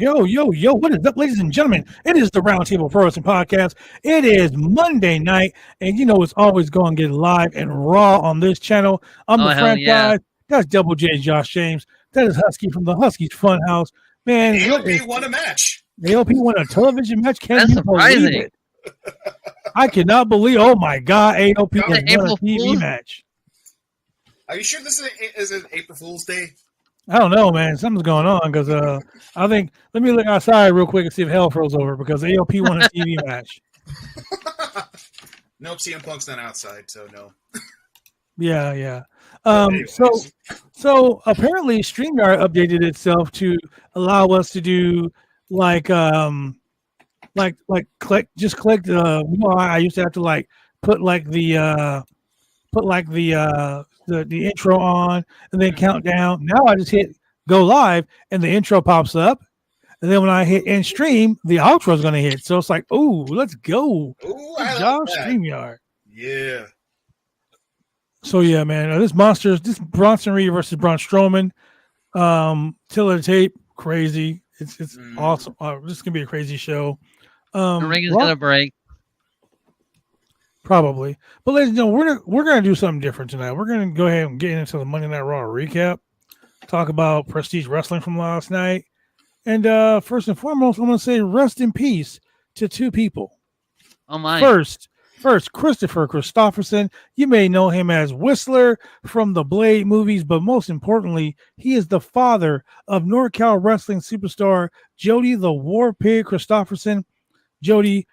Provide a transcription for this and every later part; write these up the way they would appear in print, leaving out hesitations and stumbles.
Yo, what is up, ladies and gentlemen? It is the Roundtable Pro Wrestling Podcast. It is Monday night, and you know it's always going to get live and raw on this channel. I'm the franchise. Yeah. That's Double J Josh James. That is Husky from the Husky's Funhouse. Man, AOP won a match. AOP won a television match? Can you believe it? I cannot believe, oh my God, AOP has won a TV match. Are you sure this is an April Fool's Day? I don't know, man. Something's going on because I think let me look outside real quick and see if hell froze over because AOP won a TV match. Nope, CM Punk's not outside, so no. Yeah. So apparently StreamYard updated itself to allow us to do like click I used to have to put the intro on and then count down. Now I just hit go live and the intro pops up. And then when I hit end stream, the outro is going to hit. So it's like, oh, let's go. Ooh, good job, StreamYard. Yeah. So yeah, man, this Bronson Reed versus Braun Strowman, Tiller tape, crazy. It's awesome. This is gonna be a crazy show. The ring is gonna break. Probably. But ladies and gentlemen, we're gonna do something different tonight. We're gonna go ahead and get into the Monday Night Raw recap, talk about Prestige Wrestling from last night. And first and foremost, I'm gonna say rest in peace to two people. Oh my. First, Christopher Christopherson. You may know him as Whistler from the Blade movies, but most importantly, he is the father of NorCal wrestling superstar Jody the War Pig Christopherson. Jody,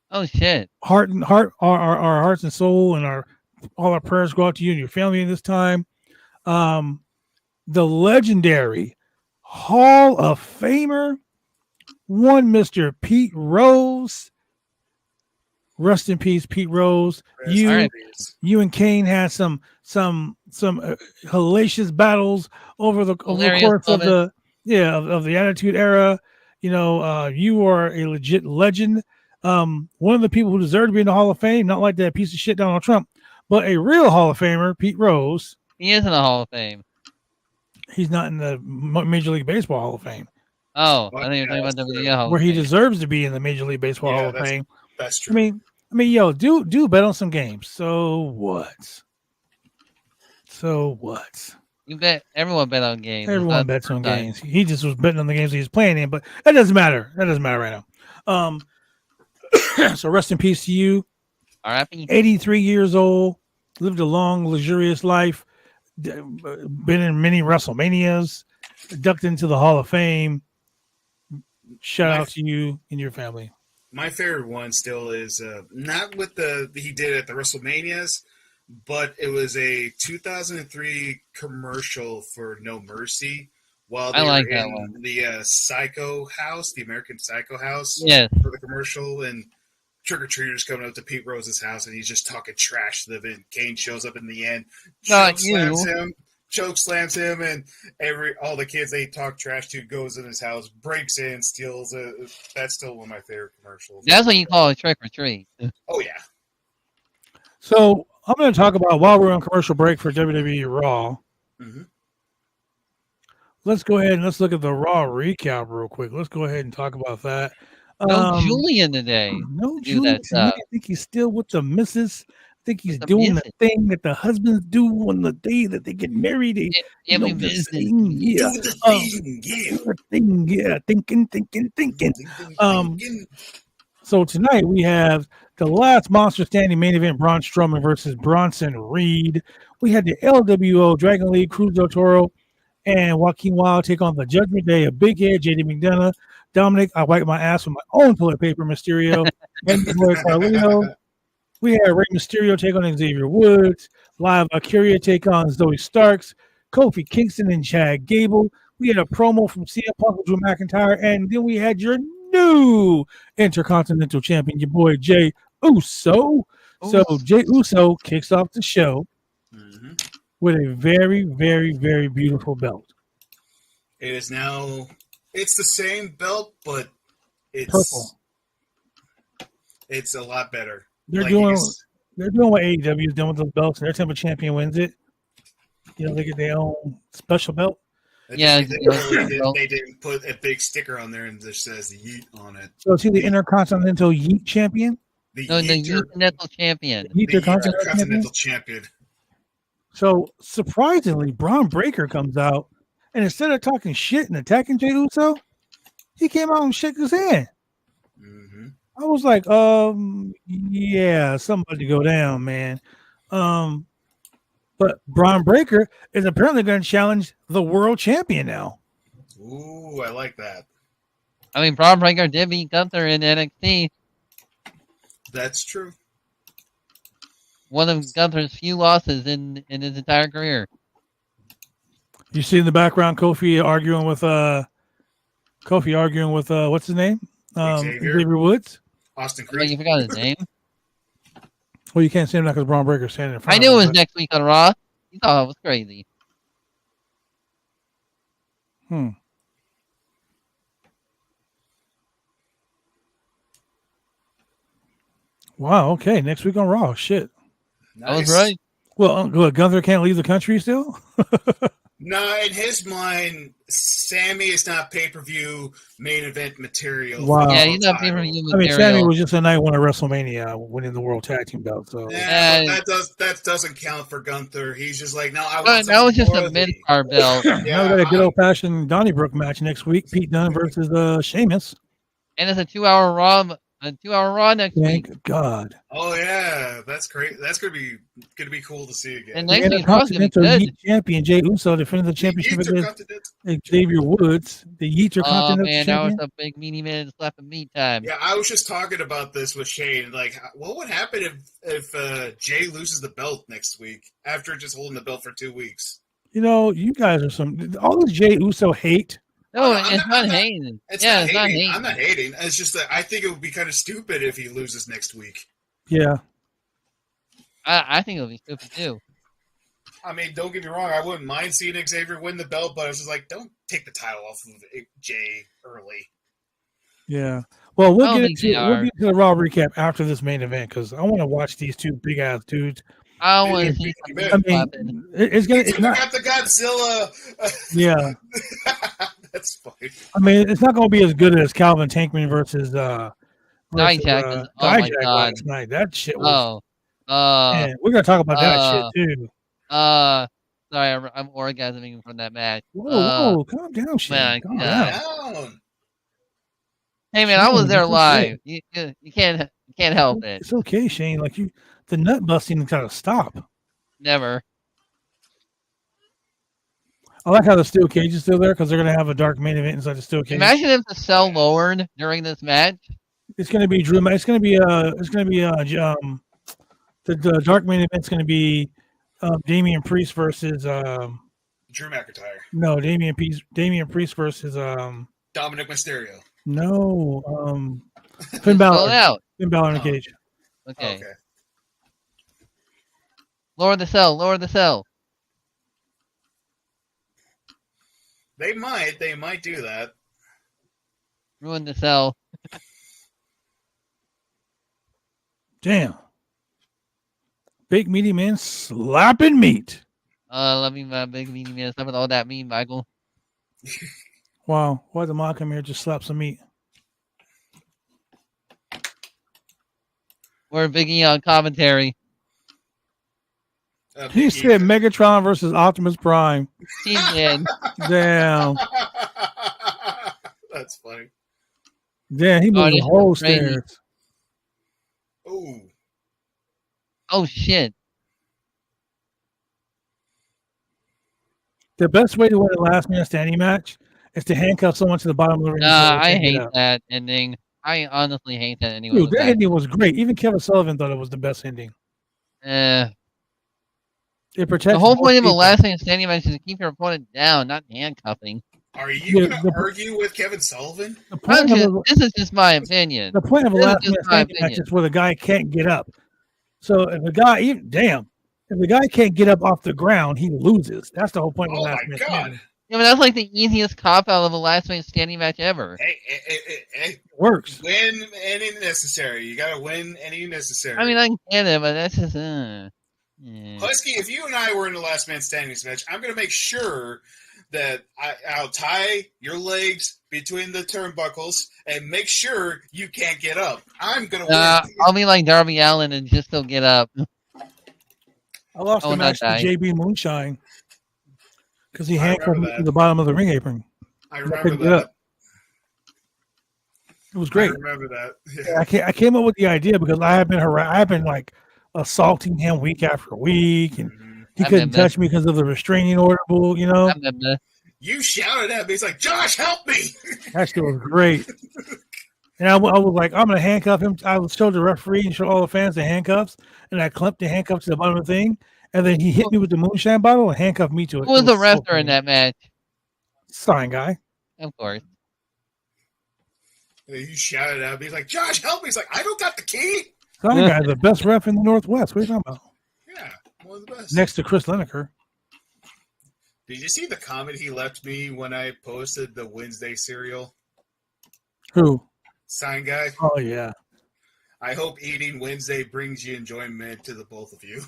oh shit! Our hearts and soul and all our prayers go out to you and your family in this time. The legendary Hall of Famer, one Mr. Pete Rose. Rest in peace, Pete Rose. You and Kane had some hellacious battles over the course of the Attitude Era. You know, you are a legit legend. One of the people who deserve to be in the Hall of Fame, not like that piece of shit Donald Trump, but a real Hall of Famer, Pete Rose. He is in the Hall of Fame. He's not in the Major League Baseball Hall of Fame. Oh, I didn't even think about the Hall of Fame. Where he deserves to be in the Major League Baseball Hall of Fame. That's true. I mean, yo, do bet on some games. So what? You bet. Everyone bet on games. Everyone bets on games. He just was betting on the games he was playing in, but that doesn't matter. That doesn't matter right now. So rest in peace to you. R.I.P. 83 years old, lived a long, luxurious life, been in many WrestleManias, inducted into the Hall of Fame. Shout out to you and your family. My favorite one still is not what he did at the WrestleManias, but it was a 2003 commercial for No Mercy while they were in the Psycho House, the American Psycho House, for the commercial, and trick-or-treaters coming up to Pete Rose's house, and he's just talking trash to them, and Kane shows up in the end, choke slams him, and all the kids they talk trash to goes in his house, breaks in, steals it. That's still one of my favorite commercials. That's what you call a trick or treat. Oh yeah. So I'm going to talk about while we're on commercial break for WWE Raw. Mm-hmm. Let's go ahead and let's look at the Raw recap real quick. Let's go ahead and talk about that. No Julian today. No Julian. I think he's still with the missus. I think he's doing the thing that the husbands do on the day that they get married. Thinking. So tonight we have the last Monster Standing main event: Braun Strowman versus Bronson Reed. We had the LWO Dragon League, Cruz del Toro and Joaquin Wilde take on the Judgment Day of Big Head, JD McDonough, Dominic. I wipe my ass with my own toilet paper, Mysterio, and the boy Carlino. We had Rey Mysterio take on Xavier Woods, Live Valkyria take on Zoe Starks, Kofi Kingston and Chad Gable. We had a promo from CM Punk with Drew McIntyre, and then we had your new Intercontinental Champion, your boy Jey Uso. So Jey Uso kicks off the show with a very, very, very beautiful belt. It is now, it's the same belt, but it's purple. It's a lot better. They're doing what AEW is doing with those belts. And every time a champion wins it, you know, they get their own special belt. Yeah, they didn't put a big sticker on there and just says Yeet on it. So is he the Intercontinental Yeet Champion? The Intercontinental Champion. The Intercontinental Champion. So surprisingly, Braun Breaker comes out, and instead of talking shit and attacking Jey Uso, he came out and shook his hand. Mm-hmm. I was like, yeah, somebody go down, man. But Braun Breaker is apparently going to challenge the world champion now. Ooh, I like that. I mean, Braun Breaker did beat Gunther in NXT. That's true. One of Gunther's few losses in his entire career. You see in the background Kofi arguing with what's his name? Xavier Woods. Austin Creed. You forgot his name. Well, you can't say him now because Braun Breaker's standing in front. I knew it was next week on Raw. You thought it was crazy. Wow. Okay. Next week on Raw. Shit. Nice. I was right. Well, Gunther can't leave the country still? No, in his mind, Sammy is not pay-per-view main event material. Wow. Yeah, he's not pay-per-view material. I mean, Sammy was just a night one at WrestleMania winning the World Tag Team belt. So that doesn't count for Gunther. He's just like, no, that was just a mid-card belt. Now we got a good old-fashioned Donnybrook match next week. Pete Dunne versus Sheamus. And it's a 2-hour Raw. A 2-hour Raw next week. Thank God. Oh yeah, that's great. That's gonna be cool to see again. And next week's Raw's gonna be good. Champion Jey Uso defending the championship against Xavier Woods. The Yeet are Continental champion. That was a big meaty man slapping meat time. Yeah, I was just talking about this with Shane. Like, what would happen if Jey loses the belt next week after just holding the belt for 2 weeks? You know, you guys are all this Jey Uso hate. No, it's not hating. It's not hating. I'm not hating. It's just that I think it would be kind of stupid if he loses next week. Yeah. I think it would be stupid too. I mean, don't get me wrong. I wouldn't mind seeing Xavier win the belt, but I was just like, don't take the title off of Jey early. Yeah. Well, we'll get to the Raw recap after this main event because I want to watch these two big ass dudes. I want to see something. It's not got the Godzilla. Yeah. That's funny. I mean, it's not going to be as good as Calvin Tankman versus Dijak. Last night. That shit was. Man, we're going to talk about that shit too. Sorry, I'm orgasming from that match. Whoa, calm down, Shane. Calm down. Hey man, I was there live. You can't help it. It's okay, Shane. Like the nut busting got to stop. Never. I like how the steel cage is still there because they're going to have a dark main event inside the steel cage. Imagine if the cell lowered during this match. It's going to be Drew. It's going to be the dark main event's going to be Damian Priest versus Drew McIntyre. No, Damian Priest versus Dominic Mysterio. No, Finn Balor. Finn Balor in the cage. Okay. Lower the cell. They might do that. Ruin the cell. Damn. Big meaty man slapping meat. Let me my big meaty man slapping all that meat, Michael. Wow. Why the mock come here just slap some meat? We're Biggie on commentary. He said Megatron versus Optimus Prime. He did. Damn. That's funny. Damn, he moved the whole stairs. Ooh. Oh, shit. The best way to win a last man standing match is to handcuff someone to the bottom of the ring. Nah, I hate that ending. I honestly hate that ending. Dude, that ending was great. Even Kevin Sullivan thought it was the best ending. It protects the whole point of a last man standing match is to keep your opponent down, not handcuffing. Are you going to argue with Kevin Sullivan? This is just my opinion. The point of a last man standing match is where the guy can't get up. So if the guy can't get up off the ground, he loses. That's the whole point of a last man standing. Yeah, but that's like the easiest cop out of a last man standing match ever. Hey, it works. Win any necessary. You got to win any necessary. I mean, I get it, but that's just. Husky, if you and I were in the last man standing match, I'm going to make sure that I'll tie your legs between the turnbuckles and make sure you can't get up. I'm going to win. I'll be like Darby Allin and just still get up. I lost the match to JB Moonshine because he handcuffed me to the bottom of the ring apron. I remember that. It was great. I remember that. Yeah. I came up with the idea because I have been like assaulting him week after week, and he couldn't touch me because of the restraining order, you know. You shouted at me. He's like, Josh, help me. That shit was great. And I was like, I'm going to handcuff him. I showed the referee and showed all the fans the handcuffs, and I clamped the handcuffs to the bottom of the thing, and then he hit me with the moonshine bottle and handcuffed me to it. Who was the wrestler in that match? Sign guy. Of course. You shouted at me. He's like, Josh, help me. He's like, I don't got the key. Sign guy, the best ref in the Northwest. What are you talking about? Yeah, one of the best. Next to Chris Lineker. Did you see the comment he left me when I posted the Wednesday cereal? Who? Sign guy. Oh, yeah. I hope eating Wednesday brings you enjoyment to the both of you.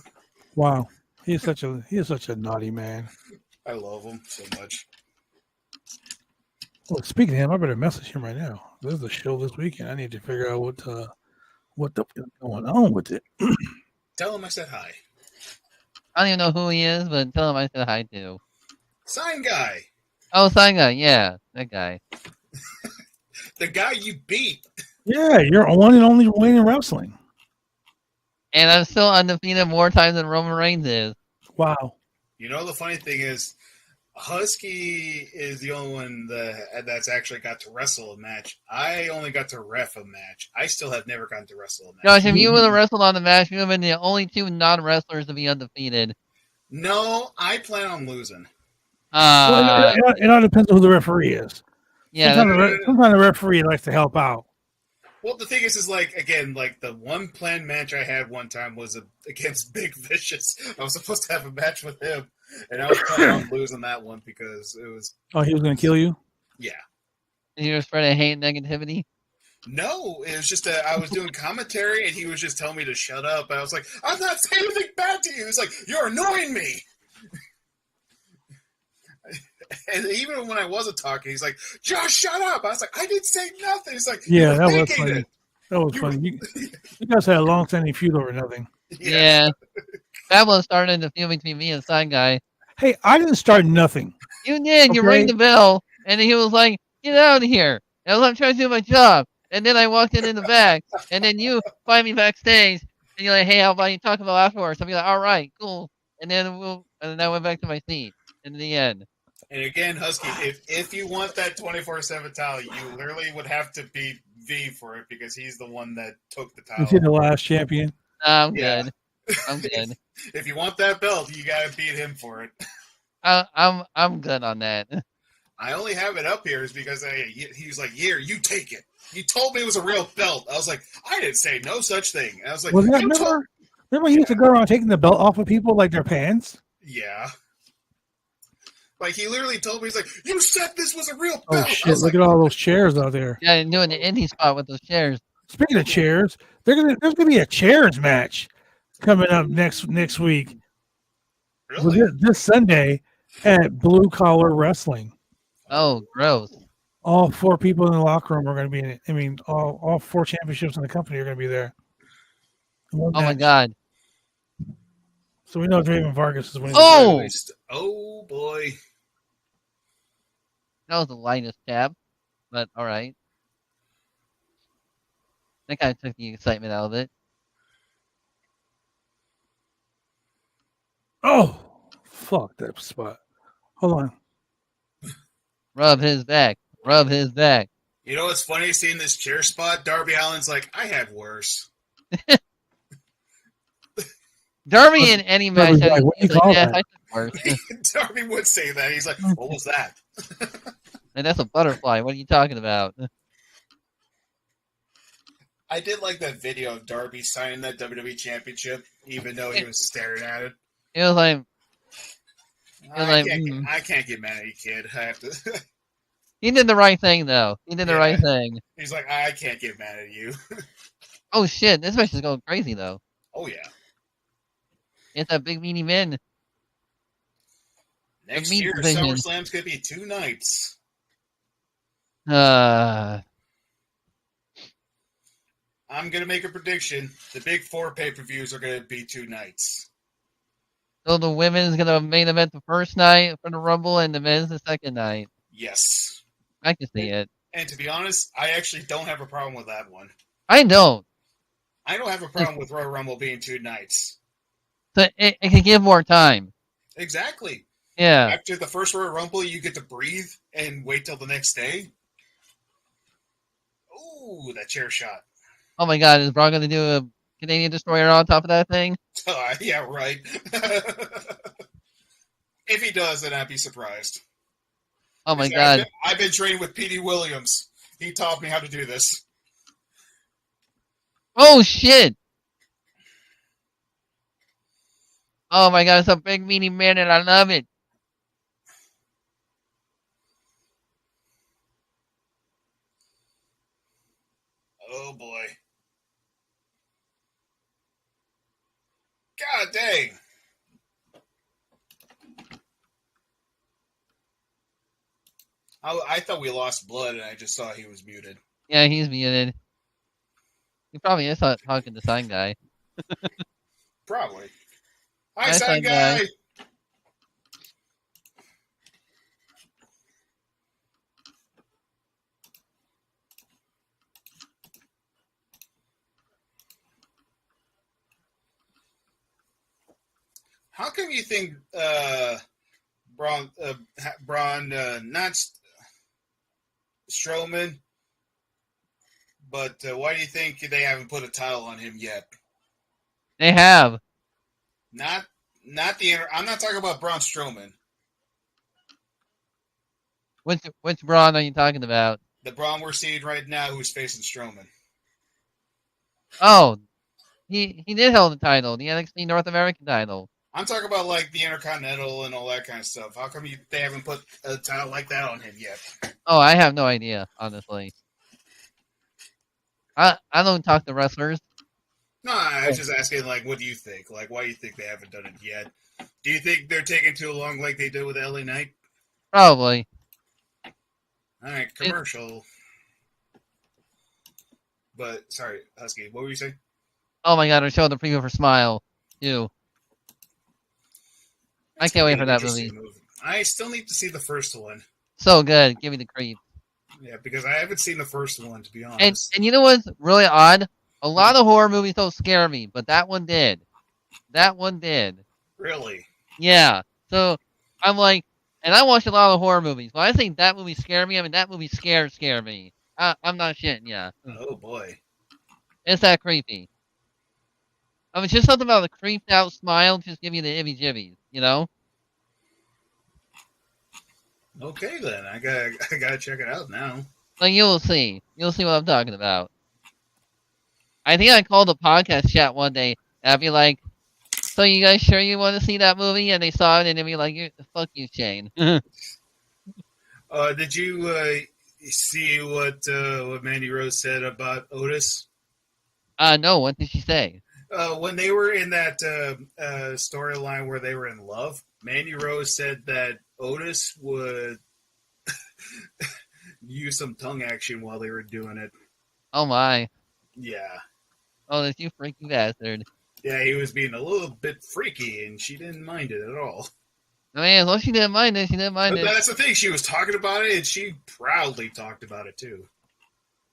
Wow. He is such a naughty man. I love him so much. Well, speaking of him, I better message him right now. There's a show this weekend. I need to figure out what the is going on with it. Tell him I said hi. I don't even know who he is, but tell him I said hi too. Sign guy. Oh, Sign guy. Yeah, that guy. The guy you beat. Yeah, you're one and only Wayne in wrestling. And I'm still undefeated more times than Roman Reigns is. Wow. You know, the funny thing is, Husky is the only one that's actually got to wrestle a match. I only got to ref a match. I still have never gotten to wrestle a match. Josh, if you would have wrestled on the match, you would have been the only two non-wrestlers to be undefeated. No, I plan on losing. It all depends on who the referee is. Yeah, sometimes the referee likes to help out. Well, the thing is like, again, like the one planned match I had one time was against Big Vicious. I was supposed to have a match with him, and I was planning on losing that one because it was... Oh, he was going to kill you? Yeah. And you were spreading hate and negativity? No, it was just I was doing commentary, and he was just telling me to shut up. And I was like, I'm not saying anything bad to you. He's like, you're annoying me. And even when I wasn't talking, he's like, Josh, shut up. I was like, I didn't say nothing. He's like, yeah, that was funny. That was funny. You guys had a long-standing feud over nothing. Yeah. That one started the feud between me and Sign Guy. Hey, I didn't start nothing. You did. Okay. You rang the bell, and he was like, get out of here. And I'm trying to do my job. And then I walked in the back, and then you find me backstage, and you're like, hey, how about you talk about afterwards? I'll be like, all right, cool. And then I went back to my seat in the end. And again, Husky, if you want that 24/7 towel, you literally would have to beat V for it because he's the one that took the towel. Is he the last champion? I'm good. I'm good. If you want that belt, you gotta beat him for it. I'm good on that. I only have it up here is because he was like, "Here, you take it." You told me it was a real belt. I was like, I didn't say no such thing. And I was like, remember he used to go around taking the belt off of people like their pants? Yeah. Like, he literally told me, he's like, you said this was a real Oh, belt. shit. Look at all those chairs out there. Yeah, and doing the indie spot with those chairs. Speaking of chairs, there's going to be a chairs match coming up next week. Really? Well, this Sunday at Blue Collar Wrestling. Oh, gross. All four people in the locker room are going to be in it. I mean, all four championships in the company are going to be there. Oh, my God. So we know Draven Vargas is winning. Oh, boy. That was the lightest tab, but all right. That kind of took the excitement out of it. Oh, fuck that spot. Hold on. Rub his back. Rub his back. You know what's funny? Seeing this chair spot, Darby Allin's like, I had worse. Darby in any match, like, what do you call that? I took worse. Darby would say that. He's like, what was that? And that's a butterfly. What are you talking about? I did like that video of Darby signing that WWE Championship, even though he was staring at it. It was like... I can't get mad at you, kid. I have to... He did the right thing, though. He did the right thing. He's like, I can't get mad at you. Oh, shit. This match is going crazy, though. Oh, yeah. It's a big meaty man. Next year, SummerSlam's going to be 2 nights. I'm going to make a prediction. The big 4 pay-per-views are going to be 2 nights. So the women's going to main event the first night for the Rumble and the men's the second night. Yes. I can see it. And to be honest, I actually don't have a problem with that one. I don't. I don't have a problem with Royal Rumble being 2 nights. So it can give more time. Exactly. Yeah. After the first Royal Rumble, you get to breathe and wait till the next day. Ooh, that chair shot. Oh my God, is Braun going to do a Canadian Destroyer on top of that thing? Yeah, right. If he does, then I'd be surprised. Oh my God. I've been training with P.D. Williams. He taught me how to do this. Oh shit! Oh my God, it's a big meaty man and I love it. Oh boy. God dang. I thought we lost blood and I just saw he was muted. Yeah, he's muted. He probably is talking to Sign Guy. Probably. Hi, Sign Guy! How come you think Braun, not Strowman, but why do you think they haven't put a title on him yet? They have. Not the. I'm not talking about Braun Strowman. Which Braun are you talking about? The Braun we're seeing right now, who's facing Strowman. Oh, he did hold the title, the NXT North American title. I'm talking about like the Intercontinental and all that kind of stuff. How come they haven't put a title like that on him yet? Oh, I have no idea, honestly. I don't talk to wrestlers. No, I was just asking, like, what do you think? Like, why do you think they haven't done it yet? Do you think they're taking too long like they did with LA Knight? Probably. All right, commercial. But, sorry, Husky, what were you saying? Oh my God, they're showing the preview for Smile, too. I can't wait for that movie. I still need to see the first one. So good. Give me the creep. Yeah, because I haven't seen the first one, to be honest. And you know what's really odd? A lot of horror movies don't scare me, but that one did. That one did. Really? Yeah. So I'm like, and I watch a lot of horror movies. When I think that movie scared me, I mean that movie scare me. I'm not shitting, yeah. Oh boy. It's that creepy. I mean, just something about a creeped out smile just give you the ibby jibbies, you know? Okay then, I gotta check it out now. Like you'll see what I'm talking about. I think I called a podcast chat one day and I'd be like, "So you guys sure you want to see that movie?" And they saw it and they'd be like, "Fuck you, Shane." Did you see what Mandy Rose said about Otis? No. What did she say? When they were in that storyline where they were in love, Mandy Rose said that Otis would use some tongue action while they were doing it. Oh my. Yeah. Oh, that's you freaky bastard. Yeah, he was being a little bit freaky, and she didn't mind it at all. I mean, as long as she didn't mind it, she didn't mind it. That's the thing. She was talking about it, and she proudly talked about it, too.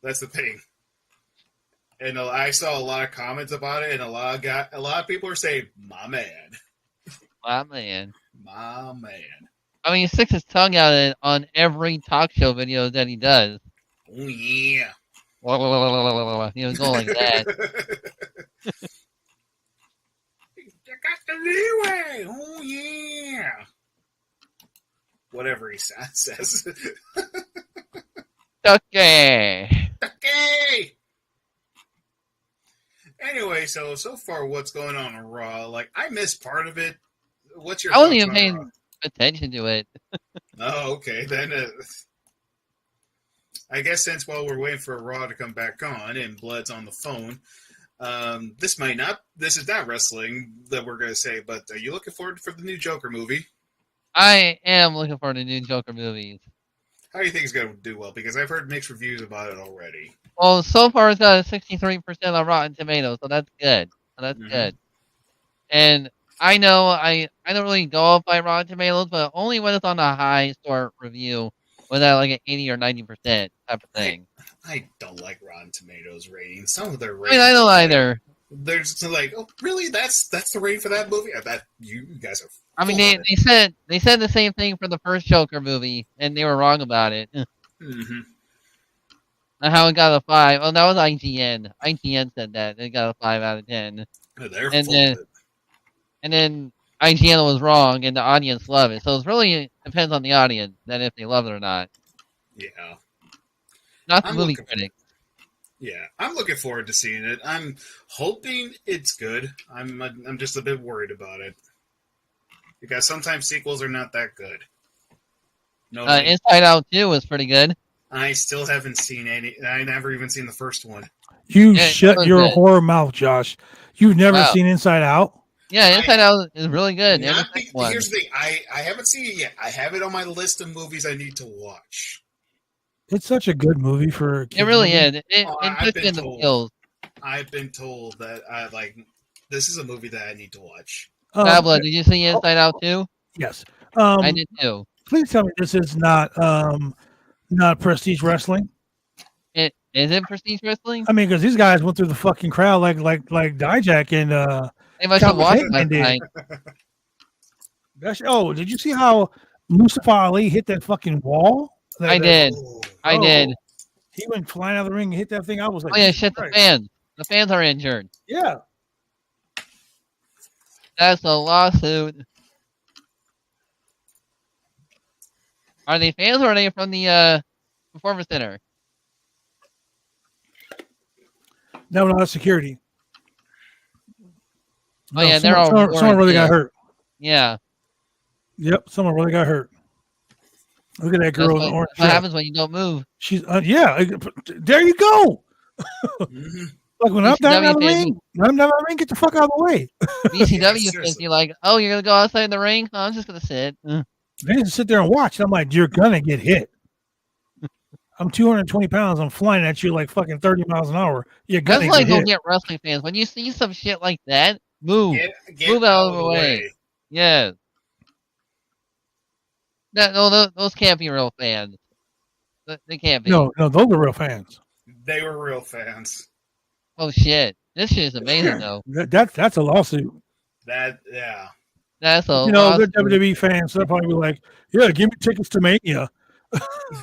That's the thing. And I saw a lot of comments about it, and a lot of people are saying, "My man." My man. My man. I mean, he sticks his tongue out on every talk show video that he does. Oh, yeah. He was going like that. You got the leeway. Oh, yeah. Whatever he says. Okay. Okay. Anyway, so far, what's going on in Raw? Like, I missed part of it. What's your? I wasn't even paying attention to it. Oh, okay. Then, I guess since while we're waiting for Raw to come back on and Blood's on the phone, this is not wrestling that we're going to say, but are you looking forward for the new Joker movie? I am looking forward to new Joker movies. How do you think it's going to do well? Because I've heard mixed reviews about it already. Well, so far it's got a 63% on Rotten Tomatoes, so that's good. Good. And I know I don't really go up by Rotten Tomatoes, but only when it's on a high score review, when at like an 80 or 90% type of thing. I don't like Rotten Tomatoes ratings. Some of their ratings. I don't either. They're just like, oh, really? That's the rating for that movie? That you guys are. I mean, they said the same thing for the first Joker movie, and they were wrong about it. Mm-hmm. How it got a 5. Oh, that was IGN. IGN said that it got a 5 out of 10. And then IGN was wrong, and the audience loved it. So it really depends on the audience that if they love it or not. Yeah. Not the movie critics. Yeah, I'm looking forward to seeing it. I'm hoping it's good. I'm just a bit worried about it because sometimes sequels are not that good. No, Inside Out 2 was pretty good. I still haven't seen any. I never even seen the first one. You shut your horror mouth, Josh. You've never seen Inside Out? Yeah, Inside Out is really good. Here's the thing. I haven't seen it yet. I have it on my list of movies I need to watch. It's such a good movie for a kid. It really is. It puts in the feels. I've been told that this is a movie that I need to watch. Pablo, did you see Inside Out too? Yes. I did too. Please tell me this is not Prestige Wrestling. Is it Prestige Wrestling? I mean, because these guys went through the fucking crowd like Dijak and they must have watched last night. Oh, did you see how Mustafa Ali hit that fucking wall? I did. He went flying out of the ring and hit that thing. I was like, oh yeah, shit, the fans. The fans are injured. Yeah. That's a lawsuit. Are they fans or are they from the Performance Center? No, not security. Oh yeah, they're all. Someone really got hurt. Yeah. Yep, someone really got hurt. Look at that girl in the orange. What happens when you don't move? She's yeah. There you go. Mm-hmm. Like when I'm down in the ring, get the fuck out of the way. BCW thinks you're like, oh, you're gonna go outside in the ring? Oh, I'm just gonna sit. They just sit there and watch. And I'm like, you're gonna get hit. I'm 220 pounds. I'm flying at you like fucking 30 miles an hour. You're gonna That's like don't get wrestling fans. When you see some shit like that, move. Move out of the way. Yes. No, those can't be real fans. They can't be. No, those are real fans. They were real fans. Oh shit! This shit is amazing though. That's a lawsuit. Yeah. That's a lawsuit. Good WWE fans. They'll probably be like, "Yeah, give me tickets to Mania."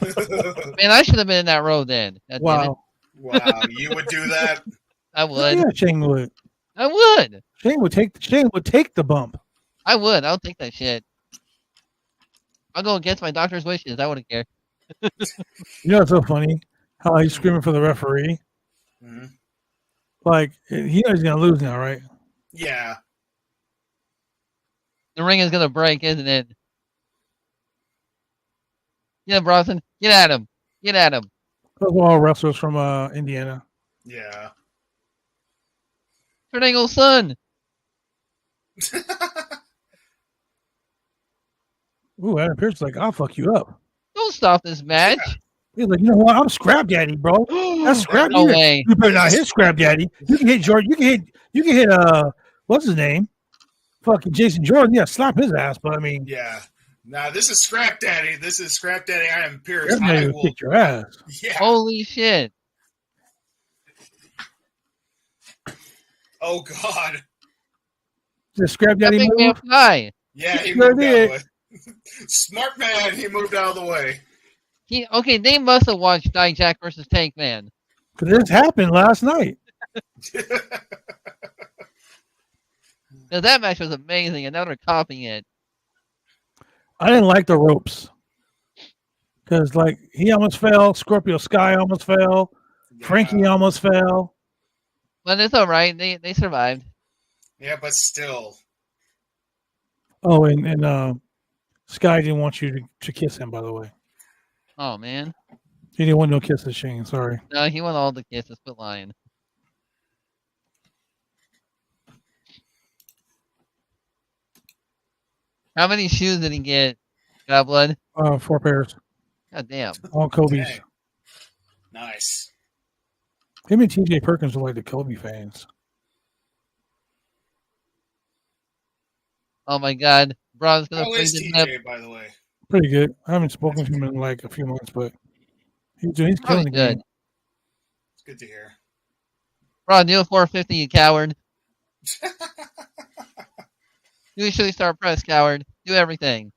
Man, I should have been in that row then. Wow, you would do that? I would. Yeah, Shane would. I would. Shane would take the bump. I would. I'll take that shit. I'll go against my doctor's wishes. I wouldn't care. You know what's so funny? How he's screaming for the referee. Mm-hmm. Like, he knows he's going to lose now, right? Yeah. The ring is going to break, isn't it? Yeah, Bronson. Get at him. Get at him. Those are all wrestlers from Indiana. Yeah. Kurt Angle's son. Ooh, Adam Pearce is like, I'll fuck you up. Don't stop this match. Yeah. He's like, you know what? I'm Scrap Daddy, bro. That's Scrap Daddy. No way. You better not hit Scrap Daddy. You can hit Jordan. You can hit what's his name? Fucking Jason Jordan. Yeah, slap his ass. But I mean, yeah. Nah, this is Scrap Daddy. This is Scrap Daddy. Adam Pearce. I will kick your ass. Yeah. Holy shit. Oh God. The Scrap Daddy move? Yeah, he moved out of the way. Smart man. He moved out of the way. Okay, they must have watched Dijak versus Tank Man. Because this happened last night. Now, that match was amazing, and now they're copying it. I didn't like the ropes. Because, like, he almost fell. Scorpio Sky almost fell. Yeah. Frankie almost fell. But it's all right. They survived. Yeah, but still. Oh, and Sky didn't want you to kiss him, by the way. Oh, man. He didn't want no kisses, Shane. Sorry. No, he wanted all the kisses. Quit lying. How many shoes did he get? Got blood? 4 pairs. God damn. All Kobe's. Dang. Nice. Him and TJ Perkins are like the Kobe fans. Oh my God. Braun's gonna How is TJ, by the way? Pretty good. I haven't spoken to him in like a few months, but he's killing the good. game. It's good to hear. Braun, do a 450, you coward. You should start press, coward. Do everything.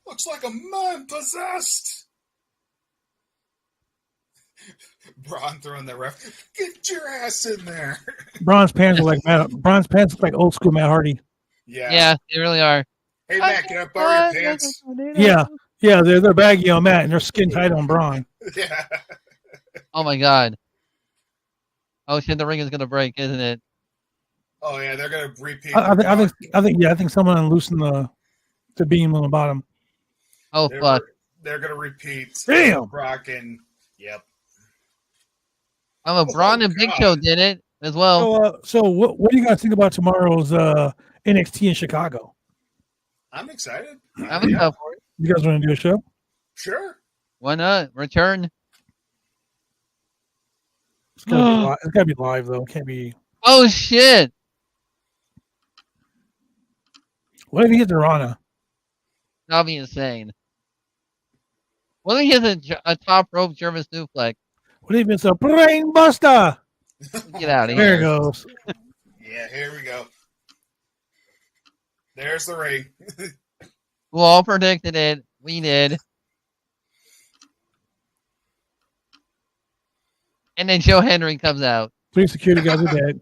Looks like a man possessed. Braun throwing the ref. Get your ass in there. Braun's pants look like old school Matt Hardy. Yeah, they really are. Hey Matt, can I borrow your pants? Yeah, they're baggy on Matt and they're skin tight on Braun. Yeah. Oh my God. Oh shit, the ring is gonna break, isn't it? Oh yeah, they're gonna repeat. I think someone loosened the beam on the bottom. Oh fuck. They're gonna repeat. Damn. Brock and yep. Braun and Big Show did it as well. So what do you guys think about tomorrow's NXT in Chicago? I'm excited. I'm excited for it. You guys want to do a show? Sure. Why not? Return. It's gotta be live though. It can't be. Oh shit! What if he hits the Rana? That'll be insane. What if he hits a top rope German suplex? What if it's a brain buster? Get out of here. There it goes. Yeah, here we go. There's the ring. We all predicted it. We did. And then Joe Henry comes out. 3 security guys are dead.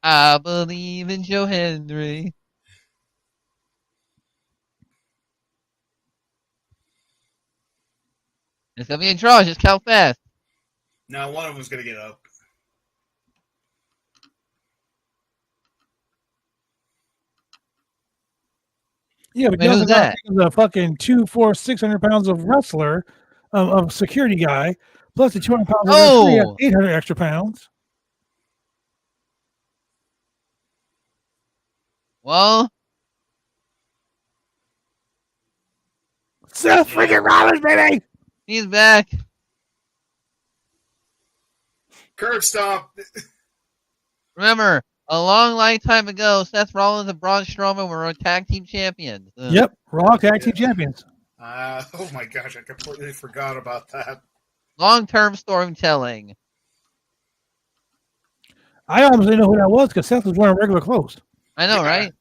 I believe in Joe Henry. It's gonna be a draw. Just count fast. Now one of them's gonna get up. Yeah, but you also got the fucking 600 pounds of wrestler, of security guy, plus the 200 pounds of 800 extra pounds. Well, Seth freaking Rollins, baby! He's back. Curb stomp. Remember, a long time ago, Seth Rollins and Braun Strowman were tag team champions. Yep, Raw tag team champions. Oh my gosh, I completely forgot about that. Long-term storytelling. I almost didn't know who that was because Seth was wearing regular clothes. I know, right?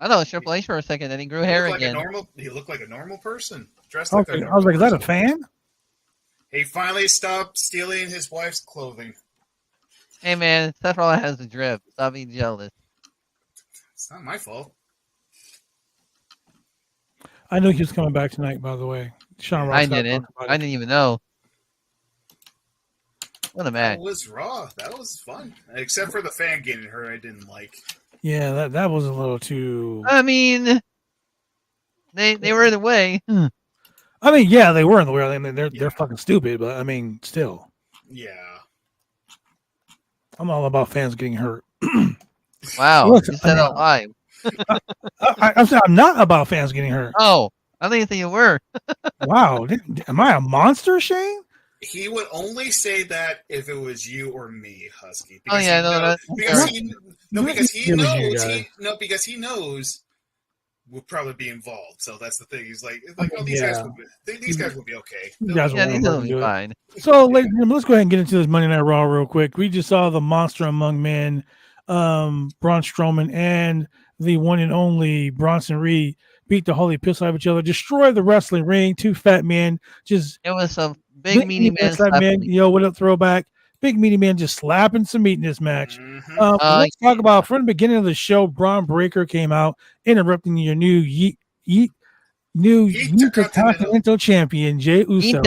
I thought it was Triple H for a second, then he grew hair again. He looked like a normal person. Dressed like a normal I was like, is that a person. fan? He finally stopped stealing his wife's clothing. Hey man, Seth Rollins has the drip. Stop being jealous. It's not my fault. I knew he was coming back tonight, by the way. Sean Ross I didn't even know. What a match. That was Raw. That was fun. Except for the fan getting hurt, I didn't like. Yeah, that was a little too... I mean, they were in the way. I mean, yeah, they were in the way. I mean, they're fucking stupid, but I mean, still. Yeah. I'm all about fans getting hurt. Wow, Look, you said that live. I'm not about fans getting hurt. Oh, I didn't think you were. Wow, am I a monster, Shane? He would only say that if it was you or me, Husky. Oh yeah, because he knows we'll probably be involved. So that's the thing. He's like these guys will be okay. These will be fine. So, let's go ahead and get into this Monday Night Raw real quick. We just saw the monster among men, Braun Strowman and the one and only Bronson Reed beat the holy piss out of each other, destroy the wrestling ring. 2 fat men just. It was some big meaty man. Yo, what up, throwback? Big meaty man just slapping some meat in this match. Mm-hmm. Let's talk about from the beginning of the show. Braun Breaker came out interrupting your new Intercontinental champion Jey Uso.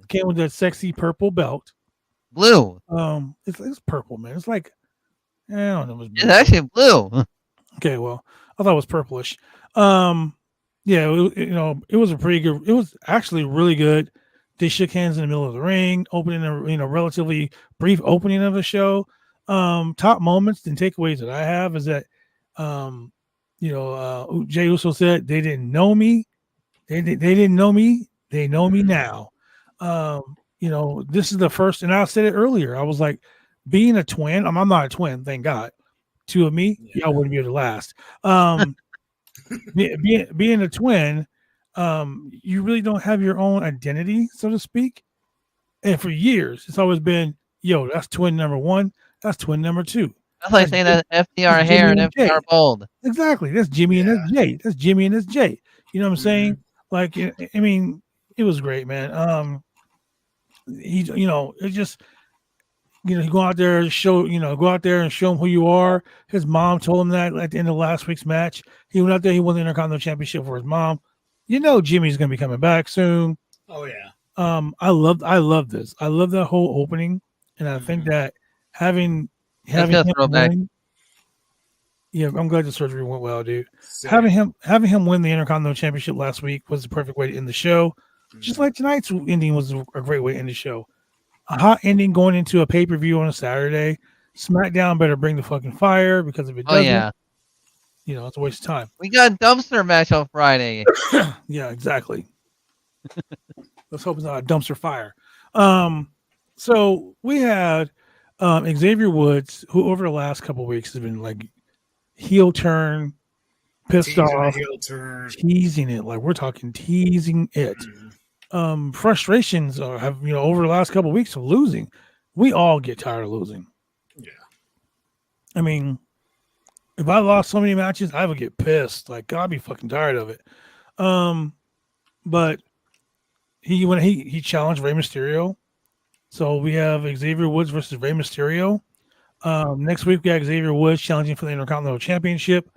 Came with that sexy purple belt. Blue. It's purple, man. It's like I don't know. It's actually blue. Okay, well, I thought it was purplish. Yeah, it was a pretty good. It was actually really good. They shook hands in the middle of the ring, opening a relatively brief opening of the show. Top moments and takeaways that I have is that, Jay Uso said they didn't know me. They didn't know me. They know me now. This is the first, and I said it earlier. I was like, being a twin. I'm not a twin, thank God. Two of me, y'all wouldn't be able to last. Being a twin, you really don't have your own identity, so to speak. And for years, it's always been, yo, that's twin number one. That's twin number two. That's like saying that FDR hair and FDR bald. Exactly. That's Jimmy and that's Jay. That's Jimmy and that's Jay. You know what I'm saying? Like, I mean, it was great, man. It just, you go out there and show him who you are. His mom told him that at the end of last week's match. He went out there, he won the Intercontinental Championship for his mom. Jimmy's gonna be coming back soon. Oh yeah. I love this. I love that whole opening, and I think that having him win, I'm glad the surgery went well, dude. Having him win the Intercontinental Championship last week was the perfect way to end the show. Just like tonight's ending was a great way to end the show. A hot ending going into a pay-per-view on a Saturday. SmackDown better bring the fucking fire, because if it doesn't, it's a waste of time. We got a dumpster match on Friday. Yeah, exactly. Let's hope it's not a dumpster fire. So we had Xavier Woods, who over the last couple of weeks has been like heel turn, pissed off, heel turn, teasing it. Like, we're talking teasing it. Frustrations have, over the last couple of weeks of losing. We all get tired of losing. Yeah. I mean, if I lost so many matches, I would get pissed. Like, I'd be fucking tired of it. But he challenged Rey Mysterio. So we have Xavier Woods versus Rey Mysterio. Next week we got Xavier Woods challenging for the Intercontinental Championship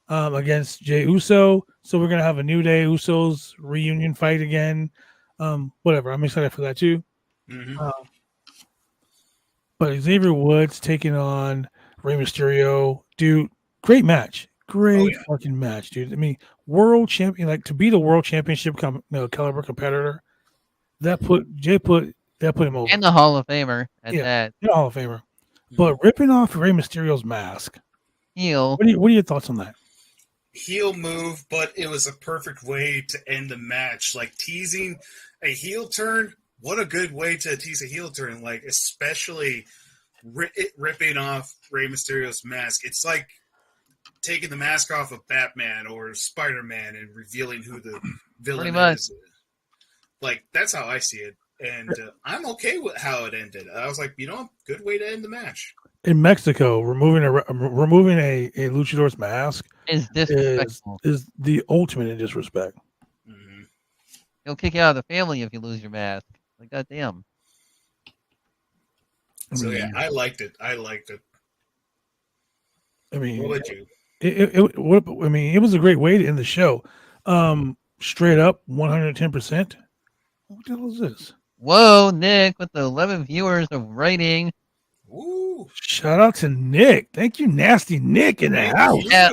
against Jey Uso. So we're gonna have a New Day Usos reunion fight again. Whatever. I'm excited for that too. But Xavier Woods taking on Rey Mysterio, dude. Great match. Great fucking match, dude. I mean, world champion, like, to be the world championship caliber competitor, that put him over. And the Hall of Famer at that. Yeah, Hall of Famer. But ripping off Rey Mysterio's mask. Heel. What are your thoughts on that? Heel move, but it was a perfect way to end the match. Like, teasing a heel turn, what a good way to tease a heel turn. Like, especially ripping off Rey Mysterio's mask. It's like taking the mask off of Batman or Spider-Man and revealing who the villain is. Like, that's how I see it. And I'm okay with how it ended. I was like, good way to end the match. In Mexico, removing a luchador's mask is disrespectful. Is the ultimate in disrespect. He'll kick you out of the family if you lose your mask. Like, goddamn. So I liked it. I mean, what would you? It was a great way to end the show. Straight up, 110%. What the hell is this? Whoa, Nick, with the 11 viewers of rating. Ooh. Shout out to Nick. Thank you, Nasty Nick, in the house. Yeah,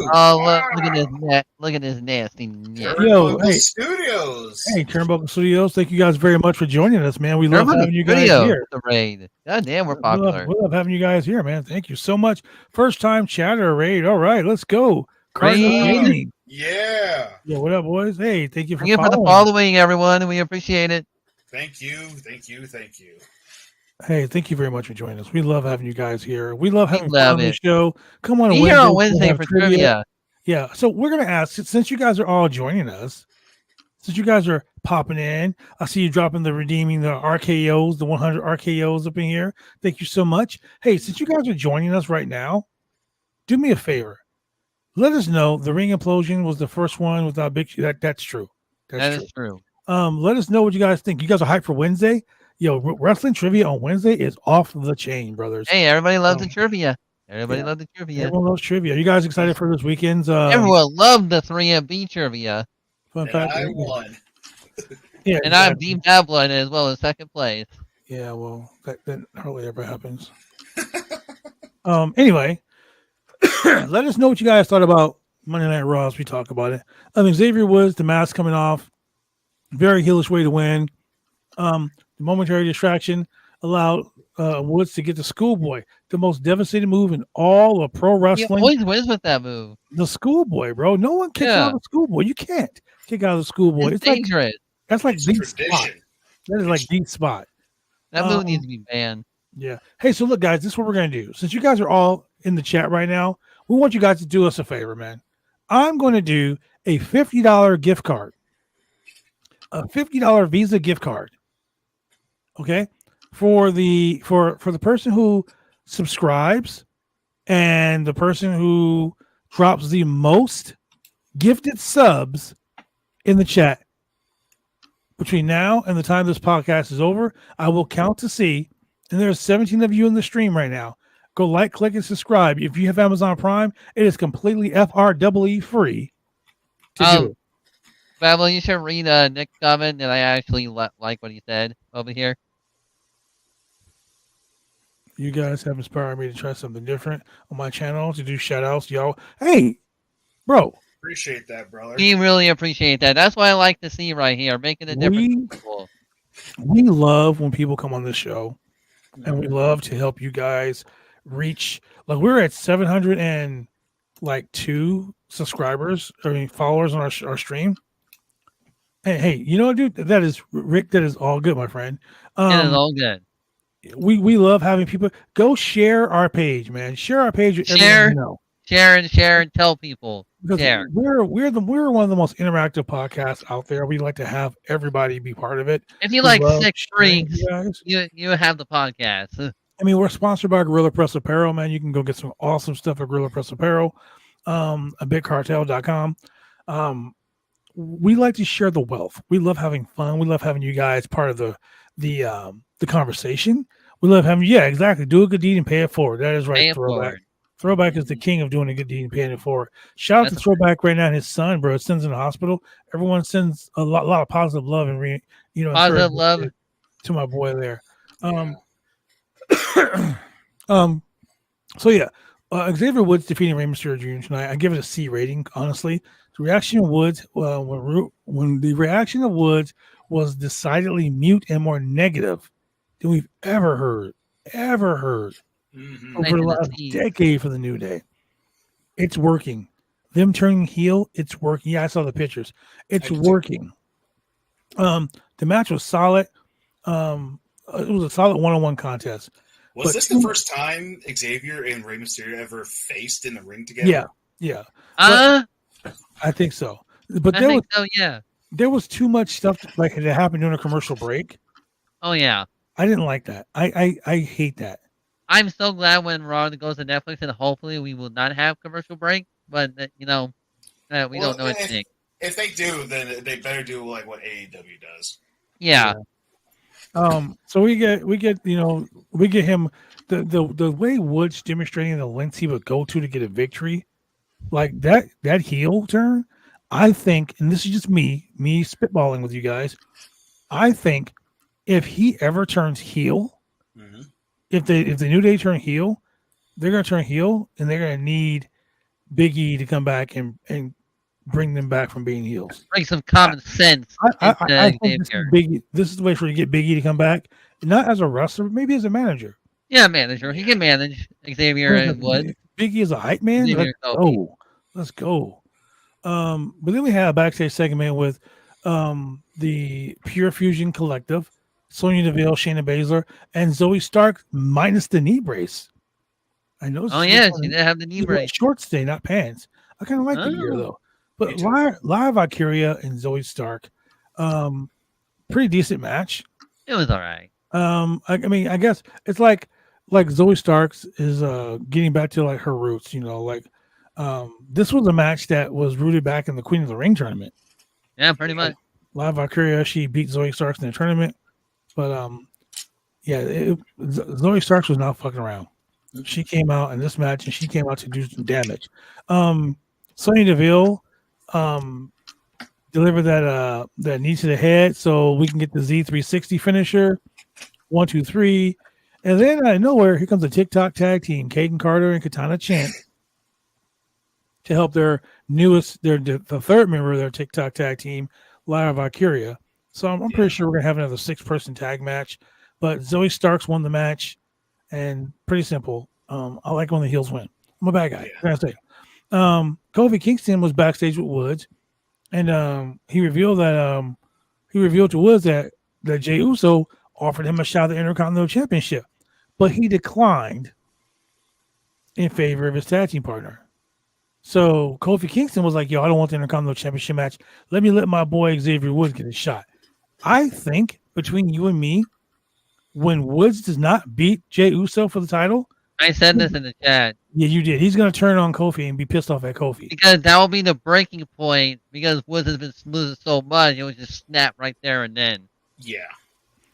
look at this nasty Nick. Turnbuckle Studios. Hey, Turnbuckle Studios. Thank you guys very much for joining us, man. We love having you guys here. The raid. God damn, we're popular. We love having you guys here, man. Thank you so much. First time chatter raid. All right, let's go. Raid. Yeah. Yeah, what up, boys? Hey, thank you for the following, everyone. We appreciate it. Thank you. Hey, thank you very much for joining us. We love having you guys here. We love having fun on the show. Come on, here on Wednesday for trivia. Yeah, so we're gonna ask, since you guys are all joining us, since you guys are popping in, I see you dropping the RKOs, the 100 RKOs up in here. Thank you so much. Hey, since you guys are joining us right now, do me a favor. Let us know the Ring Implosion was the first one without Big. That's true. That is true. Let us know what you guys think. You guys are hyped for Wednesday? Yo, wrestling trivia on Wednesday is off the chain, brothers. Hey, everybody loves the trivia. Everybody loves the trivia. Everyone loves trivia. Are you guys excited for this weekend's? Everyone loved the 3MB trivia. Fun fact. I won. Yeah, and I beat Dublin as well as second place. Yeah, well, that hardly ever happens. Anyway, let us know what you guys thought about Monday Night Raw as we talk about it. Xavier Woods, the mask coming off. Very heelish way to win. The momentary distraction allowed Woods to get the schoolboy, the most devastating move in all of pro He wrestling. always wins with that move. The schoolboy, bro. No one kicks out of the schoolboy. You can't kick out of the schoolboy. It's dangerous. That's like the tradition. spot. That is like the spot. That move needs to be banned. Yeah. Hey, so look, guys, this is what we're gonna do. Since you guys are all in the chat right now, we want you guys to do us a favor, man. I'm going to do a $50 gift card, a $50 Visa gift card. Okay, for the person who subscribes and the person who drops the most gifted subs in the chat between now and the time this podcast is over. I will count to see, and there's 17 of you in the stream right now. Go like, click, and subscribe. If you have Amazon Prime, it is completely FREE free to do it. Babel, you should read Nick's comment that I actually like what he said over here. You guys have inspired me to try something different on my channel, to do shout outs, y'all. Hey, bro. Appreciate that, brother. We really appreciate that. That's what I like to see right here, making a difference. We love when people come on this show, and we love to help you guys reach. Like, we're at 702 subscribers, followers on our stream. Hey, you know what, dude? That is Rick. That is all good, my friend. It is all good. We love having people go share our page, man. Share our page with everyone you know. Share and tell people. Because share. We're one of the most interactive podcasts out there. We like to have everybody be part of it. If you like sick freaks, you have the podcast. I mean, we're sponsored by Gorilla Press Apparel, man. You can go get some awesome stuff at Gorilla Press Apparel, bigcartel.com. We like to share the wealth. We love having fun. We love having you guys part of the conversation. We love having, exactly. Do a good deed and pay it forward. That is right. Throwback is the king of doing a good deed and paying it forward. Shout out to Throwback right now and his son, bro. His son's in the hospital. Everyone sends a lot of positive love and positive love to my boy there. Xavier Woods defeating Rey Mysterio Jr. tonight. I give it a C rating, honestly. The reaction of Woods, when the reaction of Woods was decidedly mute and more negative than we've ever heard over the last decade for the New Day. It's working. Them turning heel, it's working. Yeah, I saw the pictures. It's working. The match was solid. It was a solid one-on-one contest. Was this the first time Xavier and Rey Mysterio ever faced in the ring together? Yeah. I think so. But there was too much stuff that happened during a commercial break. Oh yeah. I didn't like that. I hate that. I'm so glad when Raw goes to Netflix, and hopefully we will not have commercial break. But we don't know anything. If they do, then they better do like what AEW does. Yeah. So we get him the way Woods demonstrating the lengths he would go to get a victory, like that heel turn. I think, and this is just me spitballing with you guys. I think if he ever turns heel, if the New Day turn heel, they're gonna turn heel, and they're gonna need Big E to come back and bring them back from being heels. Bring some common sense. I think this is the way for you to get Big E to come back, not as a wrestler, but maybe as a manager. Yeah, manager. He can manage Xavier and Wood. Big E is a hype man. Let's go. But then we had a backstage segment with the Pure Fusion Collective, Sonya Deville, Shayna Baszler, and Zoe Stark minus the knee brace. I know. Oh yeah, she didn't have the knee brace. Shorts today, not pants. I kind of like the gear though. But Live Valkyria and Zoe Stark, pretty decent match. It was all right. I mean, I guess it's like Zoe Starks is getting back to like her roots. This was a match that was rooted back in the Queen of the Ring tournament. Yeah, pretty much. Live Valkyria, she beat Zoe Starks in the tournament, but Zoe Starks was not fucking around. She came out in this match, and she came out to do some damage. Sonya Deville delivered that knee to the head, so we can get the Z360 finisher. 1, 2, 3, and then out of nowhere, here comes a TikTok tag team, Caden Carter and Katana Chant, to help their newest, the third member of their TikTok tag team, Lyra Valkyria, So I'm pretty sure we're gonna have another 6-person tag match. But Zoe Starks won the match, and pretty simple. I like when the heels win. I'm a bad guy. Yeah. Say. Kofi Kingston was backstage with Woods, and he revealed to Woods that Jey Uso offered him a shot at the Intercontinental Championship, but he declined in favor of his tag team partner. So Kofi Kingston was like, "Yo, I don't want the Intercontinental Championship match. Let my boy Xavier Woods get a shot." I think between you and me, when Woods does not beat Jey Uso for the title, I said this in the chat. Yeah, you did. He's going to turn on Kofi and be pissed off at Kofi. Because that will be the breaking point, because Woods has been smooth so much, it was just snap right there and then. Yeah.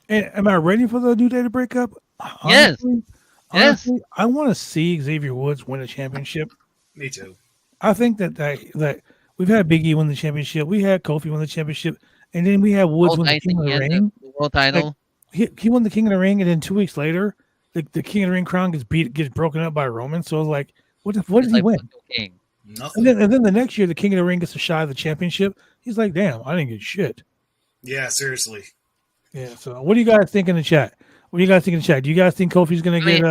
And am I ready for the New Day to break up? Honestly, yes. I want to see Xavier Woods win a championship. Me too. I think that we've had Big E win the championship. We had Kofi win the championship. And then we had Woods win the King of the Ring. The world title. Like, he won the King of the Ring, and then 2 weeks later, the King of the Ring crown gets broken up by Roman. So I was like, what did he win? Nothing. And then the next year, the King of the Ring gets a shot at the championship. He's like, damn, I didn't get shit. Yeah, seriously. Yeah, so what do you guys think in the chat? Do you guys think Kofi's going to get...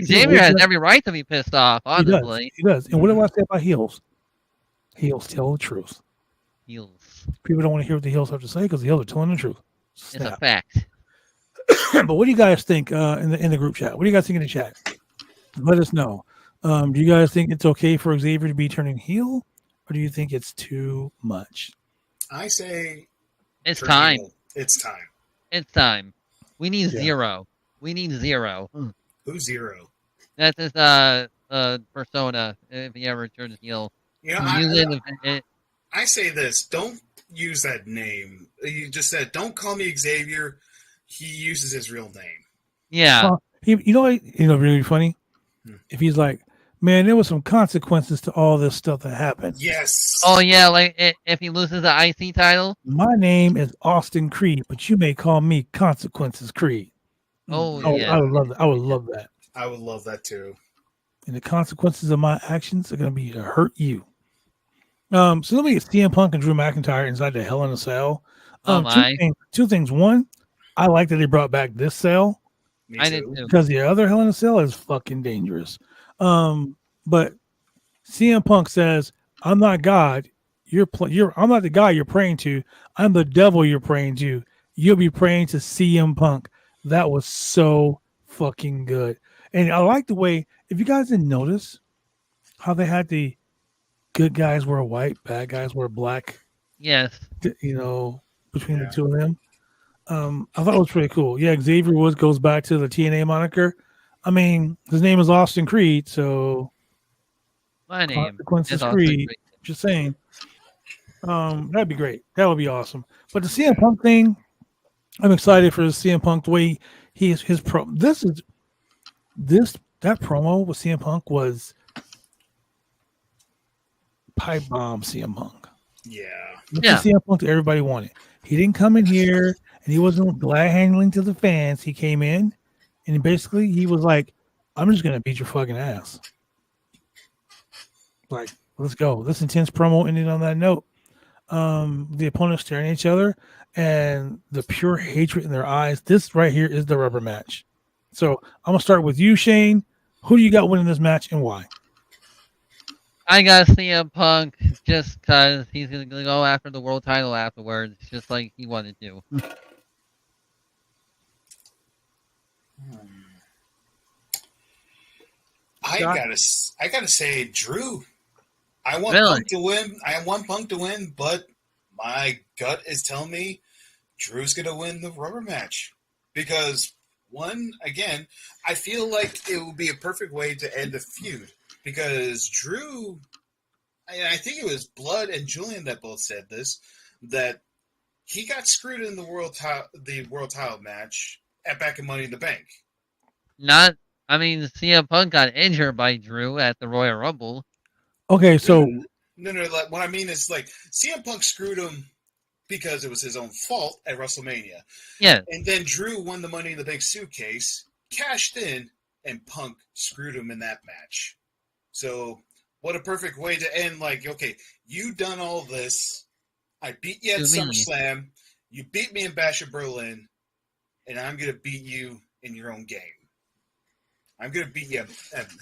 Xavier has every right to be pissed off, honestly. He does. And what do I say about heels? Heels tell the truth. Heels. People don't want to hear what the heels have to say because the heels are telling the truth. Snap. It's a fact. But what do you guys think in the group chat? What do you guys think in the chat? Let us know. Do you guys think it's okay for Xavier to be turning heel, or do you think it's too much? I say it's time. Heel. It's time. It's time. We need zero. We need zero. Who's Zero? That's his persona. If he ever turns heel, I say this: don't use that name. You just said, "Don't call me Xavier." He uses his real name. Yeah. Really funny. If he's like, man, there was some consequences to all this stuff that happened. Yes. Oh yeah, like if he loses the IC title. My name is Austin Creed, but you may call me Consequences Creed. Yeah. I would love that. I would love that. I would love that too. And the consequences of my actions are going to be to hurt you. So let me get CM Punk and Drew McIntyre inside the Hell in a Cell. Two things. One, I like that they brought back this cell. I did too. Because the other Hell in a Cell is fucking dangerous. But CM Punk says, "I'm not God. I'm not the guy you're praying to. I'm the devil you're praying to. You'll be praying to CM Punk." That was so fucking good. And I like the way, if you guys didn't notice, how they had the good guys were white, bad guys were black. Yes. Between the two of them. I thought it was pretty cool. Yeah, Xavier Woods goes back to the TNA moniker. I mean, his name is Austin Creed, so my name is Creed. Just saying. That'd be great. That would be awesome. But the CM Punk thing, I'm excited for the CM Punk. The way his that promo with CM Punk was pipe bomb CM Punk. Yeah. CM Punk that everybody wanted. He didn't come in here and he wasn't glad handling to the fans. He came in and basically he was like, "I'm just gonna beat your fucking ass." Like, let's go. This intense promo ended on that note. The opponents staring at each other and the pure hatred in their eyes. This right here is the rubber match. So I'm gonna start with you, Shane. Who do you got winning this match and why? I got CM Punk just because he's going to go after the world title afterwards, just like he wanted to. I gotta say, Drew. I want Punk to win. I want Punk to win, but my gut is telling me Drew's gonna win the rubber match because again, I feel like it would be a perfect way to end a feud. Because Drew, I think it was Blood and Julian that both said this, that he got screwed in the world title match at Back in Money in the Bank. CM Punk got injured by Drew at the Royal Rumble. Okay, so no. Like, what I mean is, like, CM Punk screwed him because it was his own fault at WrestleMania. Yeah, and then Drew won the Money in the Bank suitcase, cashed in, and Punk screwed him in that match. So, what a perfect way to end, like, okay, you done all this, I beat you at SummerSlam, You beat me in Bash of Berlin, and I'm going to beat you in your own game. I'm going to beat you at